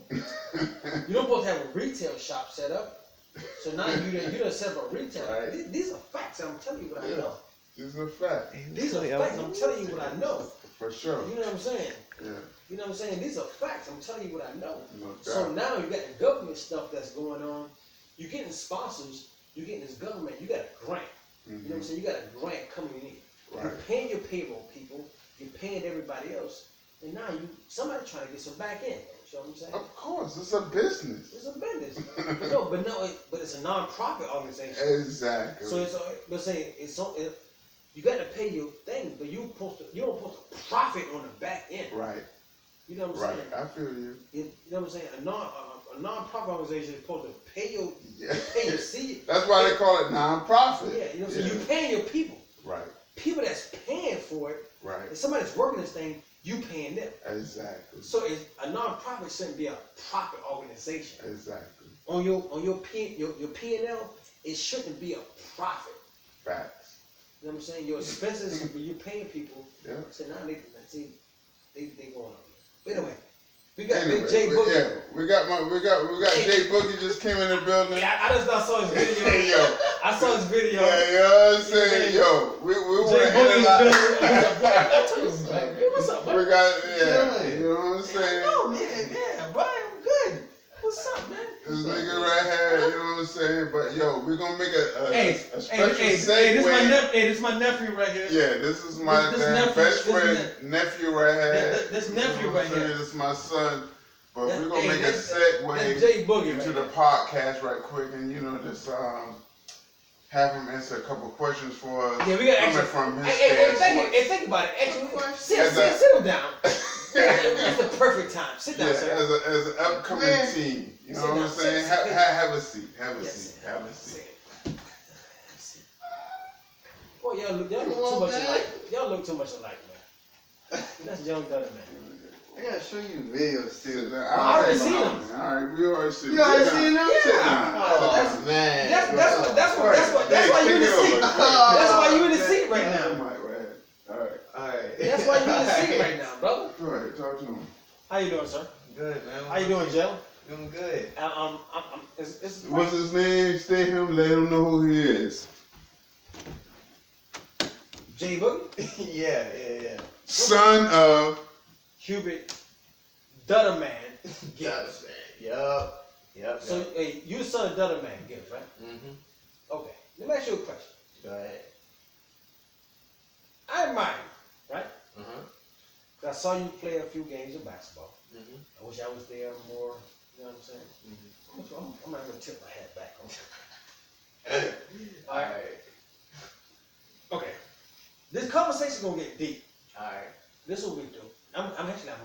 You don't want to have a retail shop set up. So now you don't set up a retail. Right. These are facts. I'm telling you what I know. These are facts. These are facts. I'm telling you what I know. For sure. You know what I'm saying? Yeah. You know what I'm saying? These are facts. I'm telling you what I know. No doubt. So now you got the government stuff that's going on. You're getting sponsors. You're getting this government. You got a grant. You know what I'm saying? You got a grant coming in. Right. You're paying your payroll people. You're paying everybody else. And now somebody trying to get some back in. You know what I'm saying? Of course, it's a business. It's a business. but it's a non-profit organization. Exactly. So let's say you got to pay your thing, but you don't supposed to profit on the back end. Right. You know what I'm saying? Right. I feel you. You know what I'm saying? A non-profit organization is supposed to pay your seed. That's why they call it non-profit. Yeah, you know what I'm saying? You're paying your people. Right. People that's paying for it. Right. If somebody's working this thing, you paying them. Exactly. So a non-profit shouldn't be a profit organization. Exactly. On your P&L, it shouldn't be a profit. Facts. You know what I'm saying? Your expenses, you're paying people. Yeah. So now they going up. But anyway, we got Big J Boogie. Yeah, we got J Boogie just came in the building. Yeah, I just saw his video. Yo. I saw his video. Yeah, you know what I'm saying? Yo, we want to analyze. What's up, man? We got, you know what I'm saying? Oh, yeah, Brian, I'm good. What's up, man? This nigga right here, you know what I'm saying? But yo, we're gonna make a special segue. This is my nephew right here. Yeah, this is my best friend, nephew right here. This nephew right here. This is my son. But we're gonna make a segue J Boogie into the podcast right quick, and you know, just have him answer a couple questions for us. Yeah, we got coming from his standpoint. Hey, think about it. Actually, sit him down. It's the perfect time. Sit down, sir. As an upcoming team, you know what I'm saying? Have a seat. Have a seat. Boy, y'all look too much alike. Y'all look too much alike, man. That's young Duddy, man. I gotta show you videos too. I already seen them. Alright, we already seen them. You already seen them? Yeah. Oh, man. That's why you in the seat. That's why you in the seat right now. Alright. That's why you in the seat right now, brother. Go ahead, talk to him. How you doing, sir? Good, man. How you doing, Joe? Doing good. What's his name? Stay him, let him know who he is. J Boogie? Yeah. Son of Hubert Dudder Man. Yes. Yep. So, hey, you son of Dudder Man Gibbs, right? Mm-hmm. Okay. Let me ask you a question. Go ahead. I admire you, right? Uh-huh. I saw you play a few games of basketball. Mm-hmm. I wish I was there more. You know what I'm saying? Mm-hmm. I'm not gonna tip my hat back on. Alright. Okay. This conversation's gonna get deep. Alright. This is what we do. I'm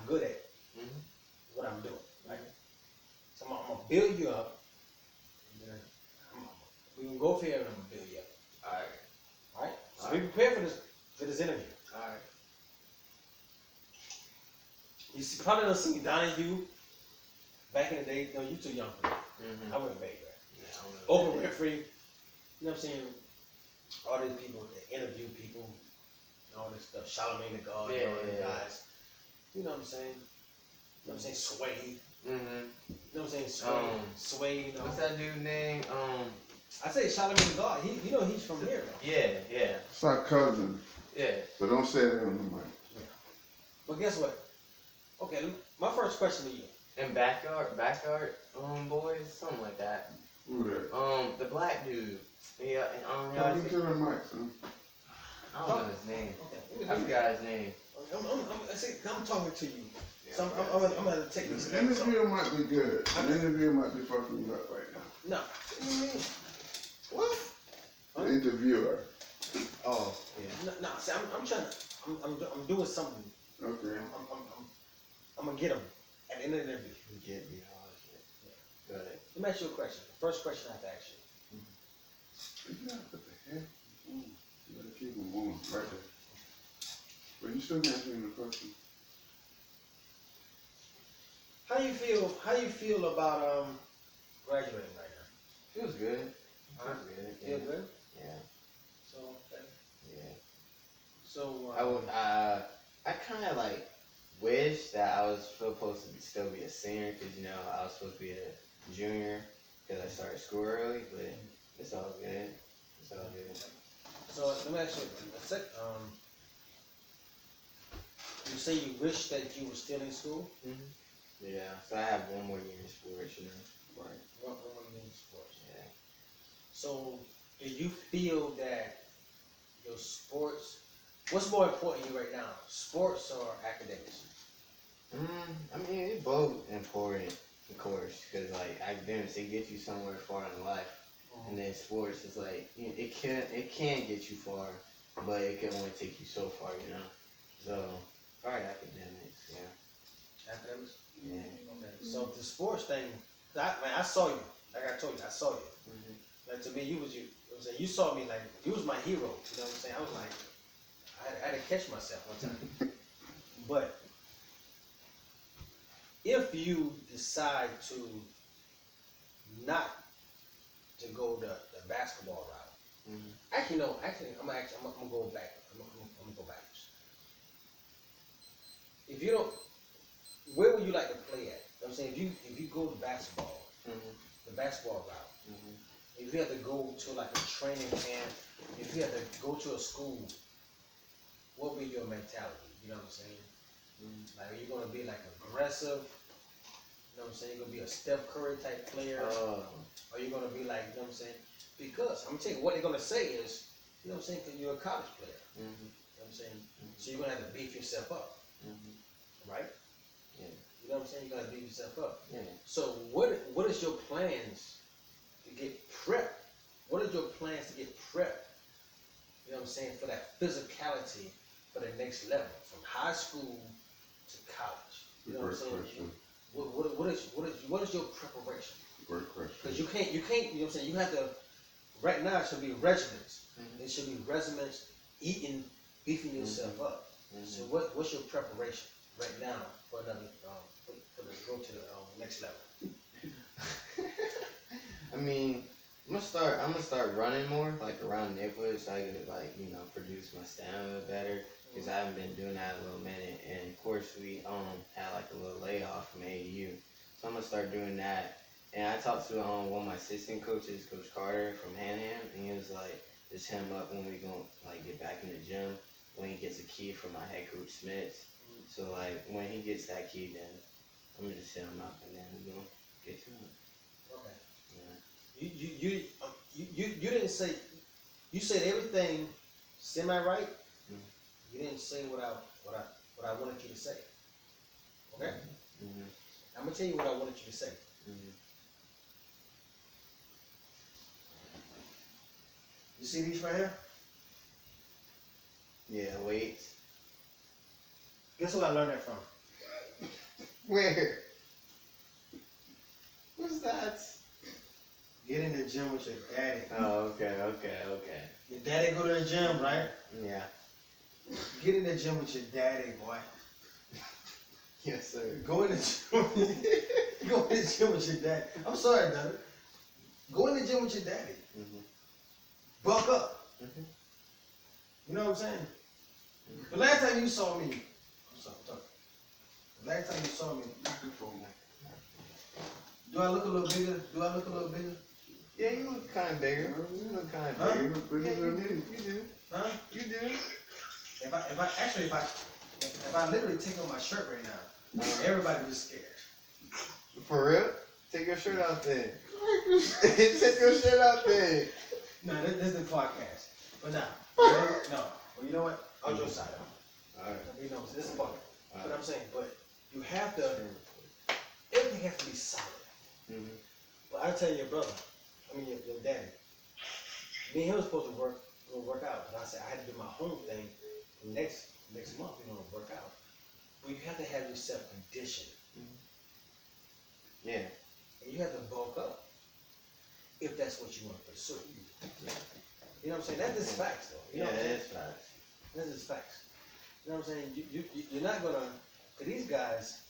good at Mm-hmm. what I'm doing, right? So I'm gonna build you up. And then we can go for here and I'm gonna build you up. Alright. All right. So be prepared for this interview. Alright. You probably don't see Donahue back in the day. No, you too young for that. Mm-hmm. I went back there. Yeah, I don't know. Oprah Winfrey. You know what I'm saying? All these people that interview people, and all this stuff. Charlamagne the God, and all these guys. You know what I'm saying? You know what I'm saying? Sway. Mm-hmm. You know what I'm saying? Sway. You know. What's that dude's name? I say Charlamagne the God. He's from here though. Yeah. It's our cousin. Yeah. But don't say that on the mic. Yeah. But guess what? Okay, my first question to you. And backyard, boys, something like that. Who that? The black dude. Yeah, Talk to the mic, son. I don't know his name. Okay. I forgot his name. I'm talking to you. So I'm gonna take this. The interview might be good. The interview might be fucking you up right now. No. What? The interviewer. Oh, yeah. No. See, I'm trying to. I'm doing something. Okay. I'm gonna get them at the end of the interview. Get me hard shit. Go ahead. Let me ask you a question. The first question I have to ask you. Yeah, what the heck? You gotta keep them warm right there. But you still answering the question. How you feel about graduating right now? Feels good. Feels good. Feel good? Yeah. So okay. Yeah. So I kind of like wish that I was supposed to still be a senior because I was supposed to be a junior because I started school early, but it's all good. It's all good. So let me ask you a sec. You say you wish that you were still in school? Mm-hmm. Yeah. So I have one more year in sports, Right. One in sports. Yeah. So do you feel that your sports? What's more important to you right now, sports or academics? I mean, both important, of course, because like academics they get you somewhere far in life, and then sports is like it can get you far, but it can only take you so far, you know. So probably academics, yeah. Academics? Yeah. Okay. So the sports thing, I saw you. Like I told you, I saw you. Mm-hmm. Like to me, you was you. I'm saying you saw me like you was my hero. You know what I'm saying? I was like, I had to catch myself one time. But if you decide to not to go the basketball route, actually no, I'm gonna go back. I'm gonna go backwards. If you don't, where would you like to play at? You know what I'm saying if you go to basketball, the basketball route. If you have to go to like a training camp, if you have to go to a school, what would be your mentality? You know what I'm saying? Like, are you going to be like aggressive? You know what I'm saying? You're going to be a Steph Curry type player? Or are you going to be like, you know what I'm saying? Because I'm going to tell you, what they're going to say is, you know what I'm saying? Because you're a college player. You know what I'm saying? So you're going to have to beef yourself up. Right? Yeah. You know what I'm saying? You're going to beef yourself up. Yeah. So what is your plans to get prepped? What are your plans to get prepped? You know what I'm saying? For that physicality for the next level, from high school to college. You know what I'm saying? Question. What is your preparation? Great question. Because you can't, you know what I'm saying? You have to, right now it should be regiments. It should be regiments, eating, beefing yourself up. So what's your preparation right now for another, for the go to the next level? I mean, I'm gonna start running more, like around the neighborhood, so I can like produce my stamina better. Cause I haven't been doing that a little minute, and of course we had like a little layoff from AAU, so I'm gonna start doing that. And I talked to one of my assistant coaches, Coach Carter from Hanham, and he was like, just hit him up when we gonna like get back in the gym when he gets a key from my head coach Smith. So like when he gets that key, then I'm gonna just hit him up, and then we gonna get to it. Okay. Yeah. You didn't say, you said everything semi right. You didn't say what I wanted you to say. Okay. I'm gonna tell you what I wanted you to say. You see these right here? Yeah. Wait. Guess who I learned that from? Where? What's that? Get in the gym with your daddy. Oh, okay. Your daddy go to the gym, right? Yeah. Get in the gym with your daddy, boy. Yes, sir. Go in the gym. Go in the gym with your daddy. I'm sorry, Doug. Go in the gym with your daddy. Buck up. You know what I'm saying? The last time you saw me, I'm sorry. The last time you saw me, do I look a little bigger? Yeah, you look kind of bigger. You look kind of Huh? bigger. Bigger Yeah, than me. You do. Huh? You do. If I literally take off my shirt right now, everybody be scared. For real? Take your shirt out then. Take your shirt out then. No, this is the podcast. But now, no. Well, you know what? I'll just side out. Alright. You know, this is part. But I'm saying, but you have to. Everything has to be solid. Well, I tell your brother, your daddy. Me and him was supposed to go work out, but I said I had to do my home thing. Next month we're gonna work out. But you have to have yourself conditioned. Yeah. And you have to bulk up if that's what you want to pursue. You know what I'm saying? That's just facts, though. You know what I'm saying? It's facts. That's just facts. You know what I'm saying? You're not gonna, for these guys,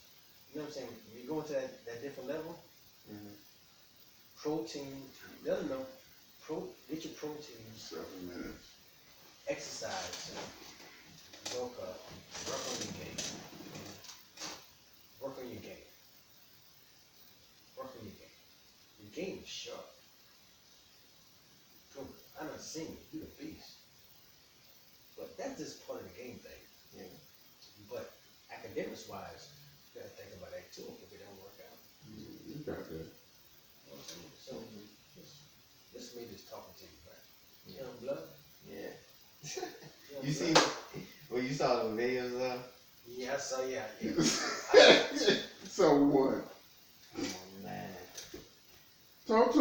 you know what I'm saying? When you go into that different level, protein, let them know, get your protein, 7 minutes. exercise, bulk up, work on your game. Work on your game. Work on your game. Your game is sharp. I done seen you, you're a beast. But that's just part of the game thing. Yeah. But academics wise, you gotta think about that too if it don't work out. You got that. You know what I'm saying? So this is me just talking to you, right? Young blood. Yeah. Young You see, blood. well, you saw the videos though? Yeah, I saw, yeah. So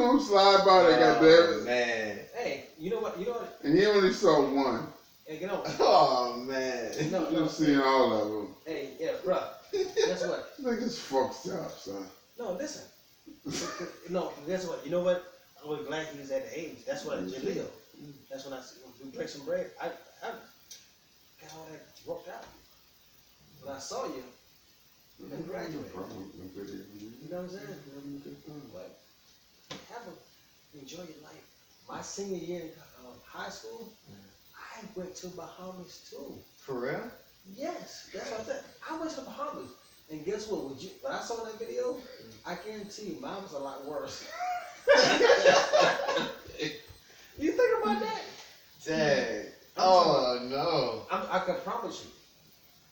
him slide by there, goddamn. Man. Hey, you know what? And he only saw one. Hey, get on. Oh man. You seen all of them. Hey, yeah, bro. Guess what? Niggas fucked up, son. No, listen. No, guess what? You know what? I was glad he was at the age. That's what Jaleel. That's when we break some bread. I got all that worked out. When I saw you, you graduated. You know what I'm saying? But enjoy your life. My senior year in high school, I went to Bahamas too. For real? Yes, that's what I said. I went to Bahamas. And guess what? When I saw that video, I guarantee you mine was a lot worse. You think about that? Dang. Oh no. I can promise you.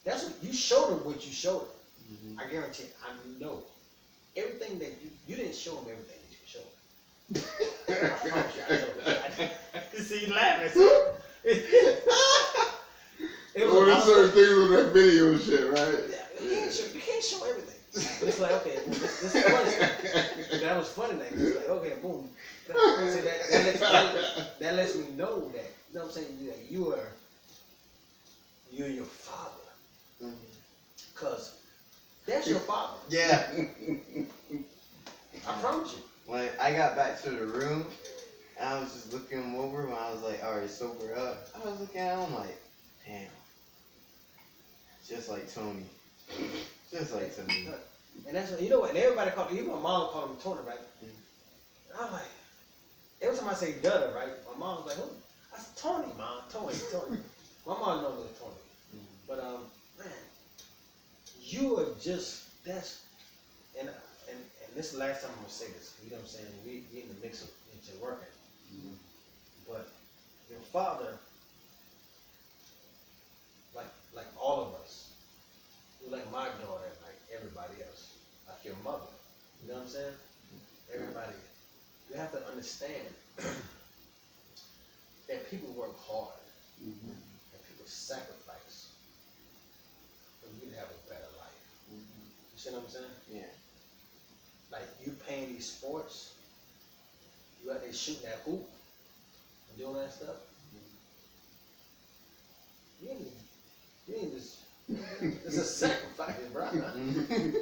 That's what you showed him. What you showed him. I guarantee. I know everything that you didn't show him everything that you showed him. I promise you. I showed him. I see you laughing. Well, there's certain things on that video and shit, right? You can't show everything. It's like, okay, well, this is funny. That was funny. Like, it's like, okay, boom. See, that lets me know that, you know what I'm saying? You're your father. Because that's your father. Yeah. I promise you. When I got back to the room, and I was just looking him over when I was like, alright, sober up. I was looking at him like, damn. Just like Tony. Just like Tony. And that's what, you know what, and everybody called, even my mom called him Tony, right? And I'm like, every time I say Dudder, right? My mom was like, who? I said, Tony, Mom, Tony. My mom knows it was Tony. But, man, you are just, and this is the last time I'm going to say this, you know what I'm saying? We in the mix of into working. But your father, like all of us, you're like my daughter, like everybody else, like your mother. You know what I'm saying? Everybody, you have to understand that people work hard and people sacrifice for you to have a better life. You see what I'm saying? Yeah. Like you playing these sports, you out there shooting that hoop and doing that stuff. You ain't just. It's a sacrifice, bro.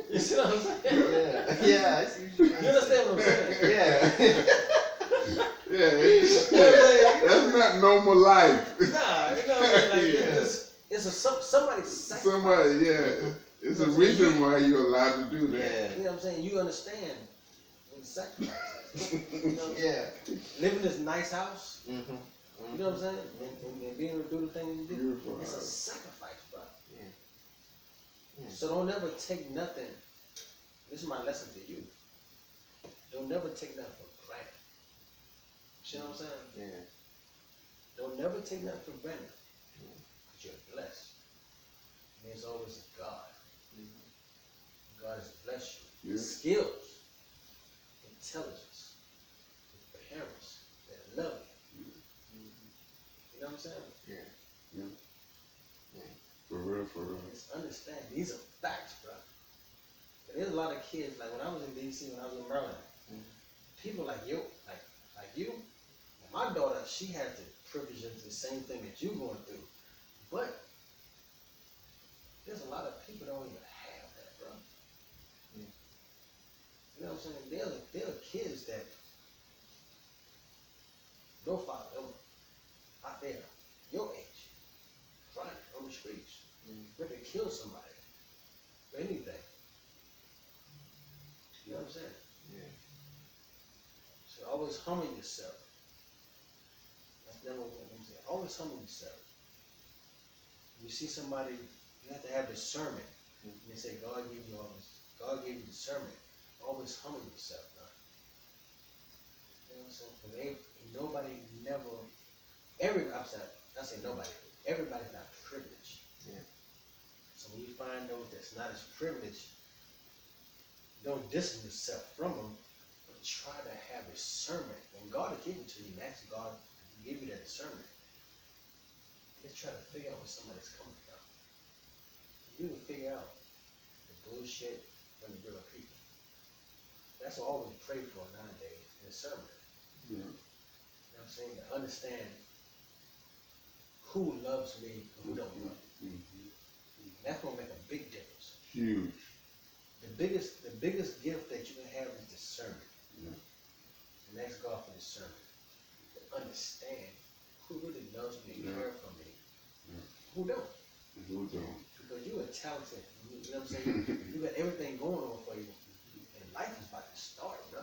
You see what I'm saying? Yeah, I see what you're saying. You understand what I'm saying? Yeah. That's not normal life. Nah, you know what I'm saying? Like, it's somebody's sacrifice. Somebody, yeah. It's a reason why you're allowed to do that. Yeah. You know what I'm saying? You understand what the sacrifice is. You know what I'm Yeah. saying? Living in this nice house, you Mm-hmm. know what I'm saying? And being able to do the things you do. Beautiful It's a house. sacrifice, bro. Yeah. So don't ever take nothing. This is my lesson to you. Don't never take nothing for granted. You know what I'm saying? Yeah. Don't never take nothing for granted. But you're blessed. And there's always a God. God has blessed you. Yeah. Skills, intelligence, parents that love you. You know what I'm saying? Yeah. For real, for real. Just understand. These are facts, bro. But there's a lot of kids, like when I was in DC, when I was in Maryland, people like you, like you, and my daughter, she had the privilege of the same thing that you're going through. But there's a lot of people that don't even have that, bro. You know what I'm saying? There are kids that no father out there, your age, crying on the streets, ready to kill somebody for anything. You know what I'm saying? Yeah. So always humble yourself. That's never what I'm saying. Always humble yourself. When you see somebody, you have to have discernment. And they say God gave you all this. God gave you discernment. Always humble yourself, bro. You know what I'm saying? Because nobody never. I say nobody. Everybody's not privileged. Yeah. So when you find those that's not as privileged, don't distance yourself from them, but try to have discernment. When God will give it to you, and ask God to give you that discernment, just try to figure out where somebody's coming from. You can figure out the bullshit from the real people. That's what I always pray for nowadays. discernment. Yeah. You know what I'm saying? To understand who loves me and who don't love me. Mm-hmm. That's gonna make a big difference. Huge. The biggest gift that you can have is discernment. Yeah. And ask God for discernment. To understand who really loves me and Yeah. cares for me. Yeah. Who don't. Who don't? Because you are talented. You know what I'm saying? You got everything going on for you. And life is about to start, bro.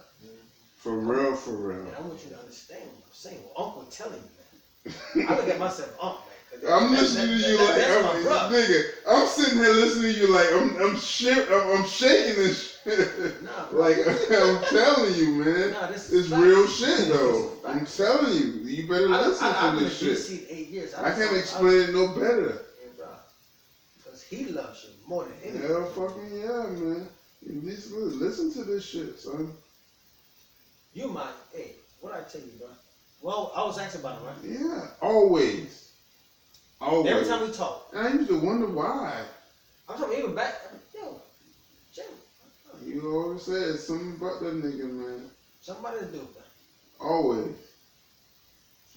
For real, for real. And I want you to understand what I'm saying. Well, Uncle telling you that. I look at myself, man. I'm listening to you like nigga. I'm sitting here listening to you like I'm shaking this shit. Nah, like I'm telling you, man. Nah, this it's is real facts. shit though. I'm telling you, you better listen to this shit. I've been in DC 8 years. I can't explain it no better. Yeah, bro. Because he loves you more than anything. Hell fucking yeah, man. You listen to this shit, son. You might, hey, what I tell you, bro? Well, I was asking about it, right? Yeah, always. Always. Every time we talk. And I used to wonder why. I'm talking even back, yo, Jim. You always said something about that nigga, man. Somebody to do, bro. Always.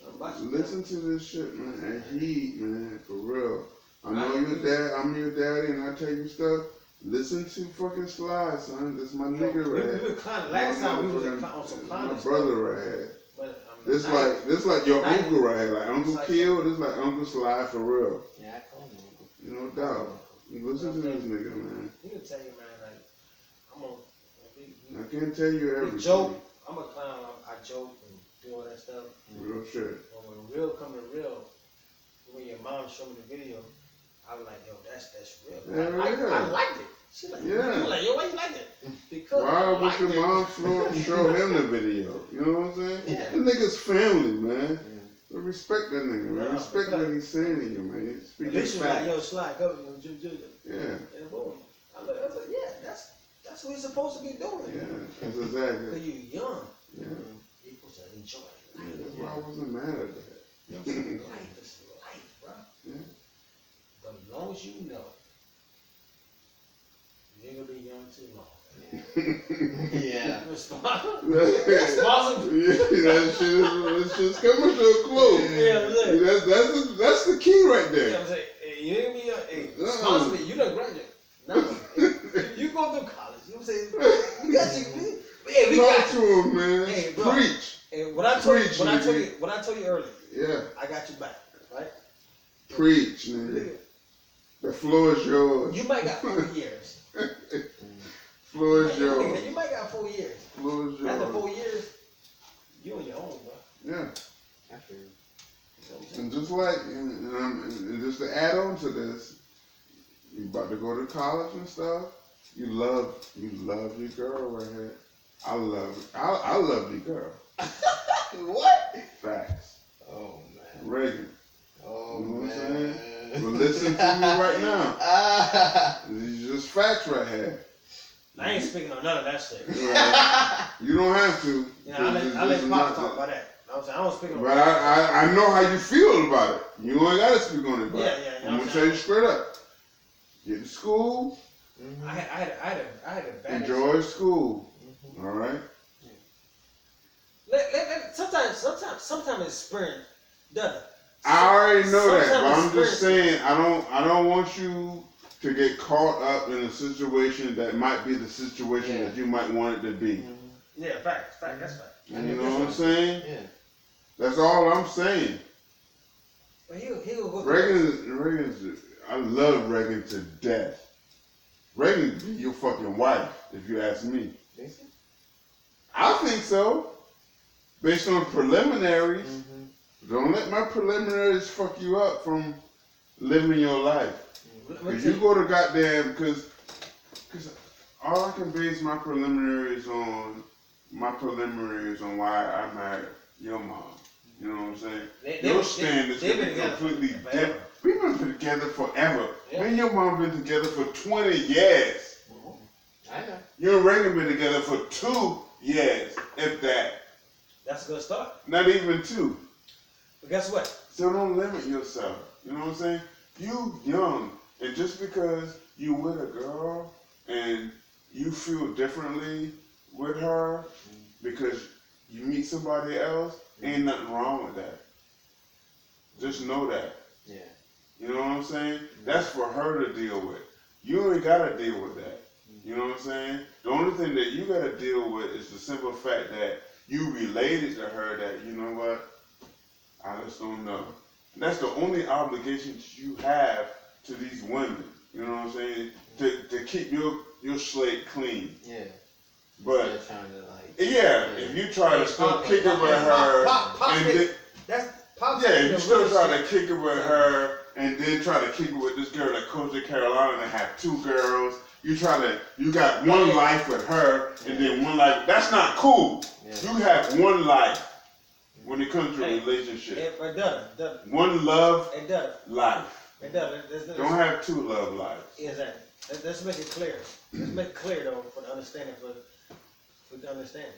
Somebody Listen to this shit, man, and heed, man, for real. I know your dad, I'm your daddy, and I tell you stuff. Listen to fucking Sly, son. This my nigga right. We were climbing. Last time we was on some climbing. My brother right. But this like your uncle right here. Like Uncle Kill, this like Uncle Sly for real. Yeah, I call him Uncle. No doubt. You listen to this nigga, man. He can tell you, man, like, I'm on. I can't tell you everything. We joke. I'm a clown. I joke and do all that stuff. Real shit. But when real come to real, when your mom showed me the video, I was like, yo, that's real. Yeah, I liked it. She like, yeah. You like, yo, why you like it? Because why would your mom show him the video? You know what I'm saying? Yeah. That nigga's family, man. Yeah. Respect that nigga, man. Respect what he's saying to you, man. Speak his facts. Like, yo, Sly, go, yeah. And boom. I was like, yeah, that's what he's supposed to be doing. Yeah, that's exactly. Because you're young. Yeah. You're supposed to enjoy life. Yeah, that's why I wasn't mad at that. You know what I'm saying? Life is life, bro. Yeah. But as long as you know, you ain't gonna be young too long. Yeah. Responsible. Yeah, that shit's coming to a close. Yeah, that's the key right there. You know what I'm saying? Hey, you ain't gonna be responsible. You done graduated. No, you go through college. You know what I'm saying? We got you. Hey, we Talk got to him, man. Hey, bro. Preach. Hey, what I told you earlier. Yeah. I got you back, right? Preach, man. The floor is yours. You might got 4 years. Floor is yours. You might got 4 years. Floor is yours. After 4 years, you on your own, bro. Yeah. After. And just like, and just to add on to this, you about to go to college and stuff. You love your girl right here. I love your girl. What? Facts. Oh man. Reagan. Oh you know man. What I'm saying? But listen to me right now. These are just facts right here. I ain't speaking on none of that shit. You don't have to. Yeah, I let Pop talk about that. I don't speak on but that. I know how you feel about it. You ain't got to speak on it. But Yeah. I'm gonna tell you straight up. Get to school. I had a bad Enjoy school. All right. Sometimes it's spring, doesn't it? I already know that, but I'm Sometimes just saying I don't want you to get caught up in a situation that might be the situation that you might want it to be. Yeah, fact. That's fact. You know what I'm saying? Yeah. That's all I'm saying. But he'll go Reagan's. I love Reagan to death. Reagan could be your fucking wife, if you ask me. Think so? I think so. Based on preliminaries. Don't let my preliminaries fuck you up from living your life. Because you go to goddamn, because all I can base my preliminaries on why I married your mom. You know what I'm saying? Your standards can be completely different. We've been together forever. Yeah. Me and your mom been together for 20 years. I know. You and Reagan been together for 2 years, if that. That's a good start. Not even 2. But guess what? So don't limit yourself. You know what I'm saying? You young, and just because you with a girl and you feel differently with her because you meet somebody else, ain't nothing wrong with that. Just know that. Yeah. You know what I'm saying? That's for her to deal with. You ain't gotta deal with that. You know what I'm saying? The only thing that you gotta deal with is the simple fact that you related to her that, you know what, I just don't know. And that's the only obligation you have to these women. You know what I'm saying? To keep your slate clean. Yeah. But they're trying to like. yeah, if you try to still kick it with her, if you still try to kick it with her, and then try to kick it with this girl that comes to Carolina and have 2 girls, you got one life with her, and then one life. That's not cool. You have one life when it comes to a relationship. One love life. Don't have 2 love lives. Exactly. Let's make it clear. Let's make it clear though for the understanding for the understanding.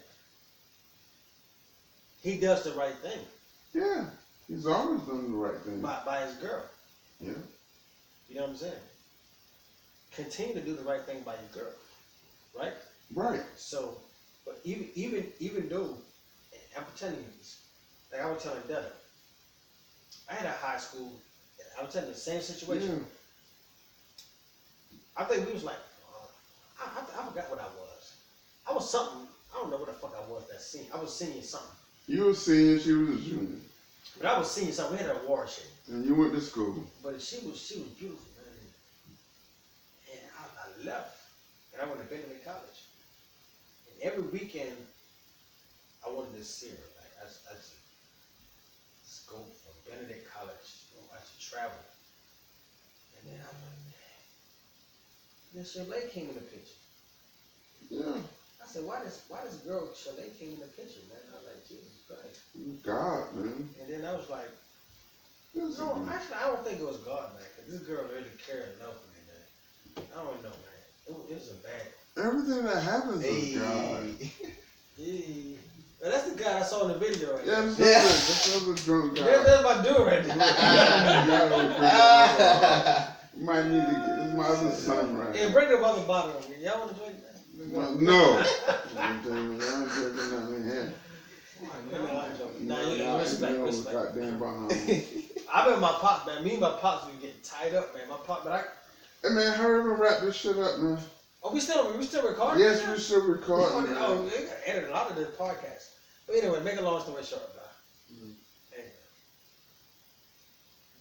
He does the right thing. Yeah, he's always done the right thing. By his girl. Yeah. You know what I'm saying? Continue to do the right thing by your girl. Right? Right. So, but even though, I'm telling you this, like I was telling Della, I had a high school, I was telling you the same situation. Yeah. I think we was like, I forgot what I was. I was something, I don't know what the fuck I was that senior. I was senior something. You were senior, she was a junior. But I was senior something, we had an award shit. And you went to school. But she was beautiful, man. And I left, and I went to Benedict College. And every weekend, I wanted to see her. Like, I just go from Benedict College, I should travel. And then I'm like, then Chalet came in the picture. Yeah. I said, why this girl Chalet came in the picture, man? I was like, Jesus Christ. God, man. And then I was like, no, actually, I don't think it was God, man. Cause this girl really cared enough for me, man. I don't know, man. It was a bad. Everything that happens is God. Yeah. Well, that's the guy I saw in the video right Yeah, now. that's a drunk guy. That's my dude right there. You might need to get this my other son right. Hey, bring the other bottle over here. Y'all want to drink that? No. I'm drinking nothing in here. Respect. Goddamn behind. I remember my pop, man. Me and my pops were getting tied up, man. My pop, but Hey man, hurry up and wrap this shit up, man. Oh, we still recording? Yes, we still recording. Oh, we gotta edit a lot of this podcast. But anyway, make a long story short, bro.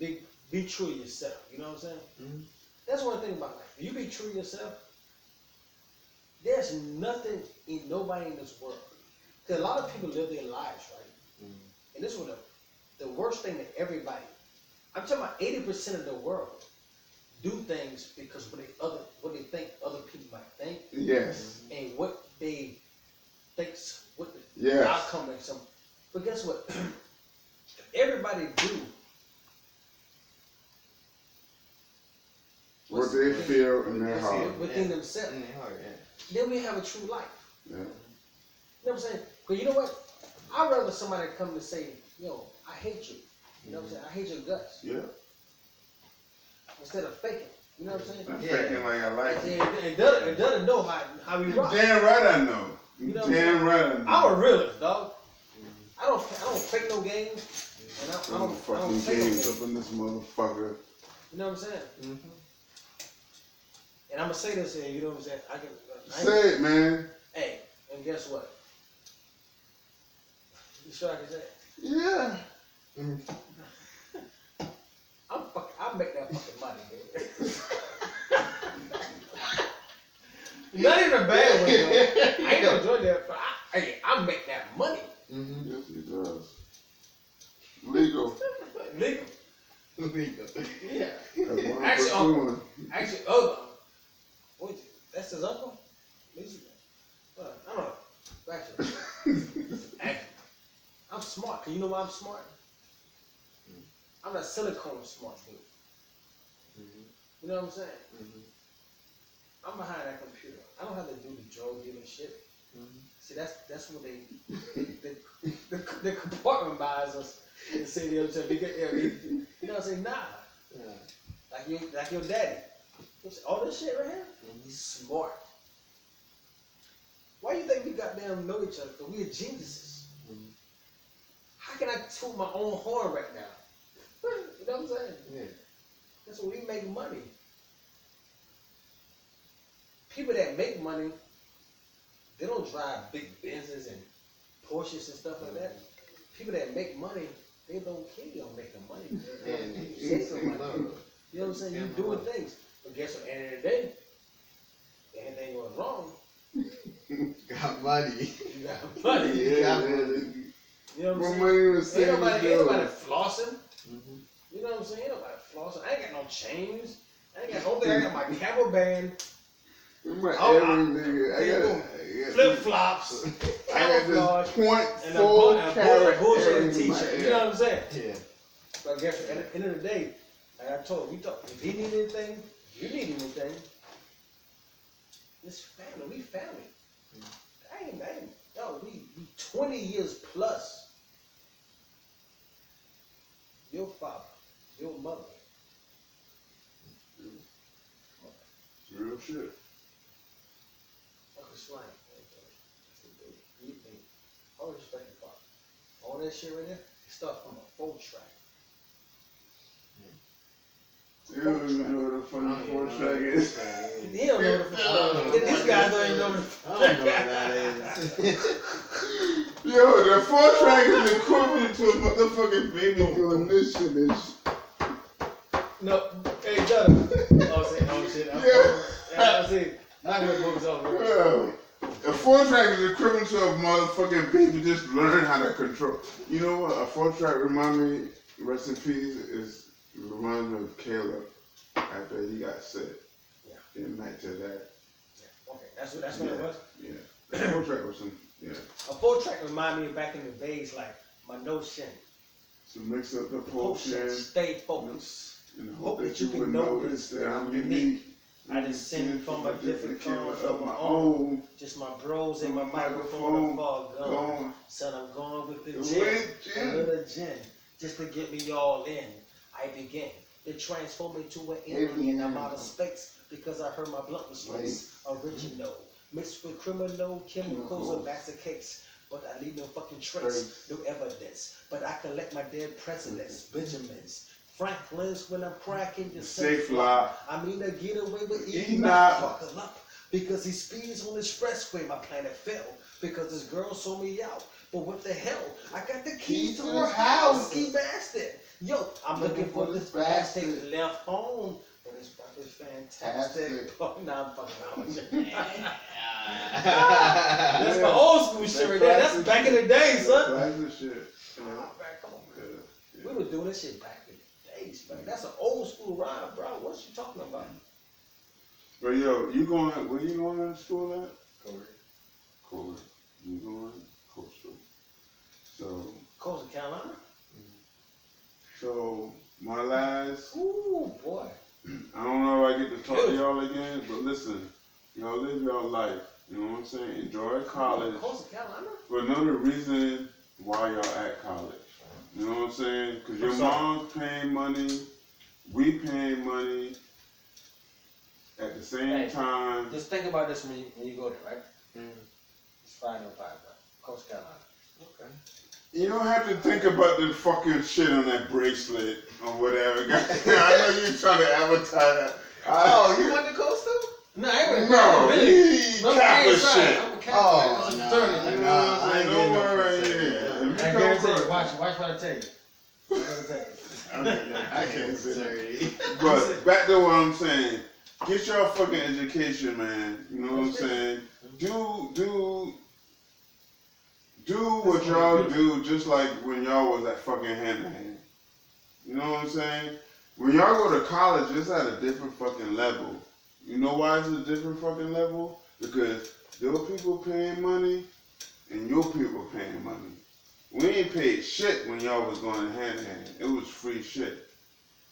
Anyway, be true to yourself. You know what I'm saying? Mm-hmm. That's one thing about life. If you be true to yourself, there's nothing in nobody in this world. Because a lot of people live their lives, right? Mm-hmm. And this was the worst thing that everybody. I'm talking about 80% of the world do things because what they think other people might think. Yes. And what they think, what the outcome is. But guess what? Everybody do what they feel in their heart. Within themselves. In their heart, yeah. Then we have a true life. Yeah. You know what I'm saying? Because you know what? I'd rather somebody come to say, yo, I hate you. You know what I'm saying? I hate your guts. Yeah. Instead of faking. You know what I'm saying? I'm faking like I like it. It doesn't know how we rock. Damn right I know. You know Damn right I know. I'm a realist, dog. I don't fake no games. And I don't fucking fake games no up in this motherfucker. You know what I'm saying? Mm-hmm. And I'm gonna say this here, you know what I'm saying? Say it, man. Hey, and guess what? You sure I can say it? Yeah. I'll make that fucking money, man. Not even a bad way, though. I ain't gonna enjoy that, but I'll make that money. Mm-hmm. Yes, he does. Legal. Yeah. Actually, that's his uncle? I don't know. Actually, I'm smart. Cause you know why I'm smart? I'm that silicone smart dude. Mm-hmm. You know what I'm saying? Mm-hmm. I'm behind that computer. I don't have to do the drug dealing shit. Mm-hmm. See, that's what they compartmentalize us and say the other time. You know what I'm saying? Nah. Yeah. Like your daddy. All this shit right here, he's smart. Why you think we goddamn know each other? Because we are geniuses. can I toot my own horn right now? You know what I'm saying? Yeah. That's when we make money. People that make money, they don't drive big Benzes and Porsches and stuff like that. People that make money, they don't care on making money. And You say something like that. You know what I'm saying? You're doing things. But guess what? At the end of the day, anything goes wrong, got money. you got money. You got money. You know what I'm saying? money was Ain't nobody saying flossing. You know what I'm saying? Ain't nobody flossing. I ain't got no chains. I ain't got no thing. I got my camel band. Flip flops. I got this and a bullshit t-shirt. You know what I'm saying? Yeah. But I guess at the end of the day, like I told him, if he need anything, you need anything, it's family. We family. Yo, we 20 years plus. Your father, your mother. Real shit. Fucking slang. You think, all respect your father. All that shit right there, stuff from a 4-track. You don't even know what a funny 4-track is. He don't know what the fuck. This guy don't even know what the fuck. I don't know what that is. Yo, the 4-track is equivalent to a motherfucking baby doing this shit. No, hey, Jonathan. Oh shit. Yeah. See. Not gonna focus on it. A 4-track is equivalent to a motherfucking baby just learning how to control. You know what? A 4-track remind me, rest in peace, reminds me of Caleb after he got sick. Yeah. Getting back to that. Yeah. Okay, that's what it was. Yeah. A 4-track was some. Yeah. A 4-track remind me back in the days like my notion. To mix up the potion. Stay focused. And hope that you would notice that I'm unique. I descend from a different color of my own. Just my bros and my microphone far gone. Son, I'm going with the gin. A little gin. Just to get me all in. I begin to transform into an alien. I'm out of space because I heard my blunt was laced. Original. Mixed with criminal chemicals and that's the case. But I leave no fucking trace, no evidence. But I collect my dead presidents, Benjamins, Franklins when I'm cracking the safe lock. I mean, I get away with Enoch. Buckle up. Because he speeds on the expressway, my planet fell. Because this girl sold me out. But what the hell? I got the keys to her house, ski bastard. Yo, I'm looking for this bastard left home. But his wife is fantastic. Oh, nah, I'm fucking out with you. That's my old school shit right there. That's back in the day, son. Classic shit. Come on, man. We were doing this shit back in the days, man. That's an old school ride, bro. What you talking about? But yo, where you going to school at? Kohler. You going Coastal. So. Coastal Carolina? So, my last. Ooh, boy. I don't know if I get to talk to y'all again, but listen. Y'all live your life. You know what I'm saying? Enjoy college. Coastal Carolina? But know the reason why y'all at college. You know what I'm saying? Because your mom's paying money, we paying money at the same time. Just think about this when you go there, right? It's 505, bro. Coastal Carolina. Okay. You don't have to think about the fucking shit on that bracelet or whatever. I know you're trying to advertise that. Oh, you went to Coastal? No, I ain't No, he Catholic shit. I'm a Catholic. Don't worry. I guarantee you. Watch what I tell you. I can't say that. But back to what I'm saying. Get your fucking education, man. You know what I'm saying? Do what y'all do just like when y'all was at fucking hand-to-hand. You know what I'm saying? When y'all go to college, it's at a different fucking level. You know why it's a different fucking level? Because your people paying money and your people paying money. We ain't paid shit when y'all was going hand-to-hand. It was free shit.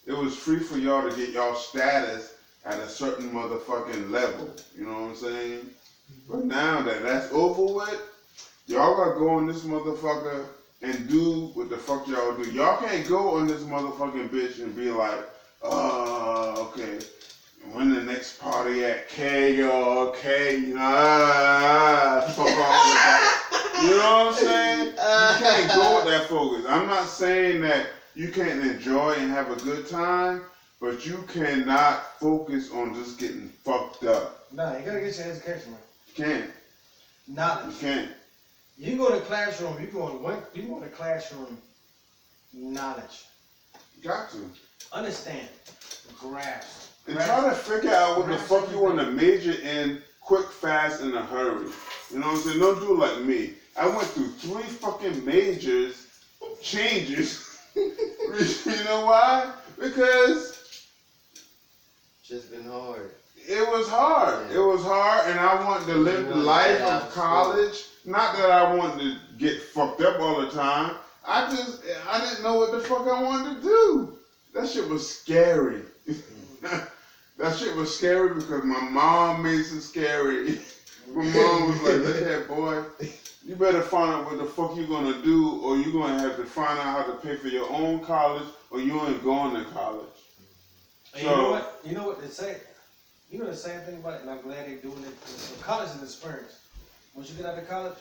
It was free for y'all to get y'all status at a certain motherfucking level. You know what I'm saying? But now that that's over with, y'all gotta go on this motherfucker and do what the fuck y'all do. Y'all can't go on this motherfucking bitch and be like, okay, when the next party at K, okay, you know, fuck all of that. You know what I'm saying? You can't go with that focus. I'm not saying that you can't enjoy and have a good time, but you cannot focus on just getting fucked up. Nah, you gotta get your education, man. You can't. Knowledge. You can't. You can go to the classroom. You can go to classroom. Knowledge. You got to. Understand. Grasp. And try to figure out what the fuck you want to major in quick, fast, in a hurry. You know what I'm saying? Don't do like me. I went through 3 fucking majors, changes. You know why? Because Just been hard. it was hard. Yeah. It was hard, and I wanted to live the life of college. Not that I wanted to get fucked up all the time. I didn't know what the fuck I wanted to do. That shit was scary. That shit was scary because my mom made it scary. My mom was like, look here, boy, you better find out what the fuck you gonna do, or you're gonna have to find out how to pay for your own college, or you ain't going to college. And you know what? You know what they say? You know the same thing about it, and I'm glad they're doing it. So college is an experience. Once you get out of college,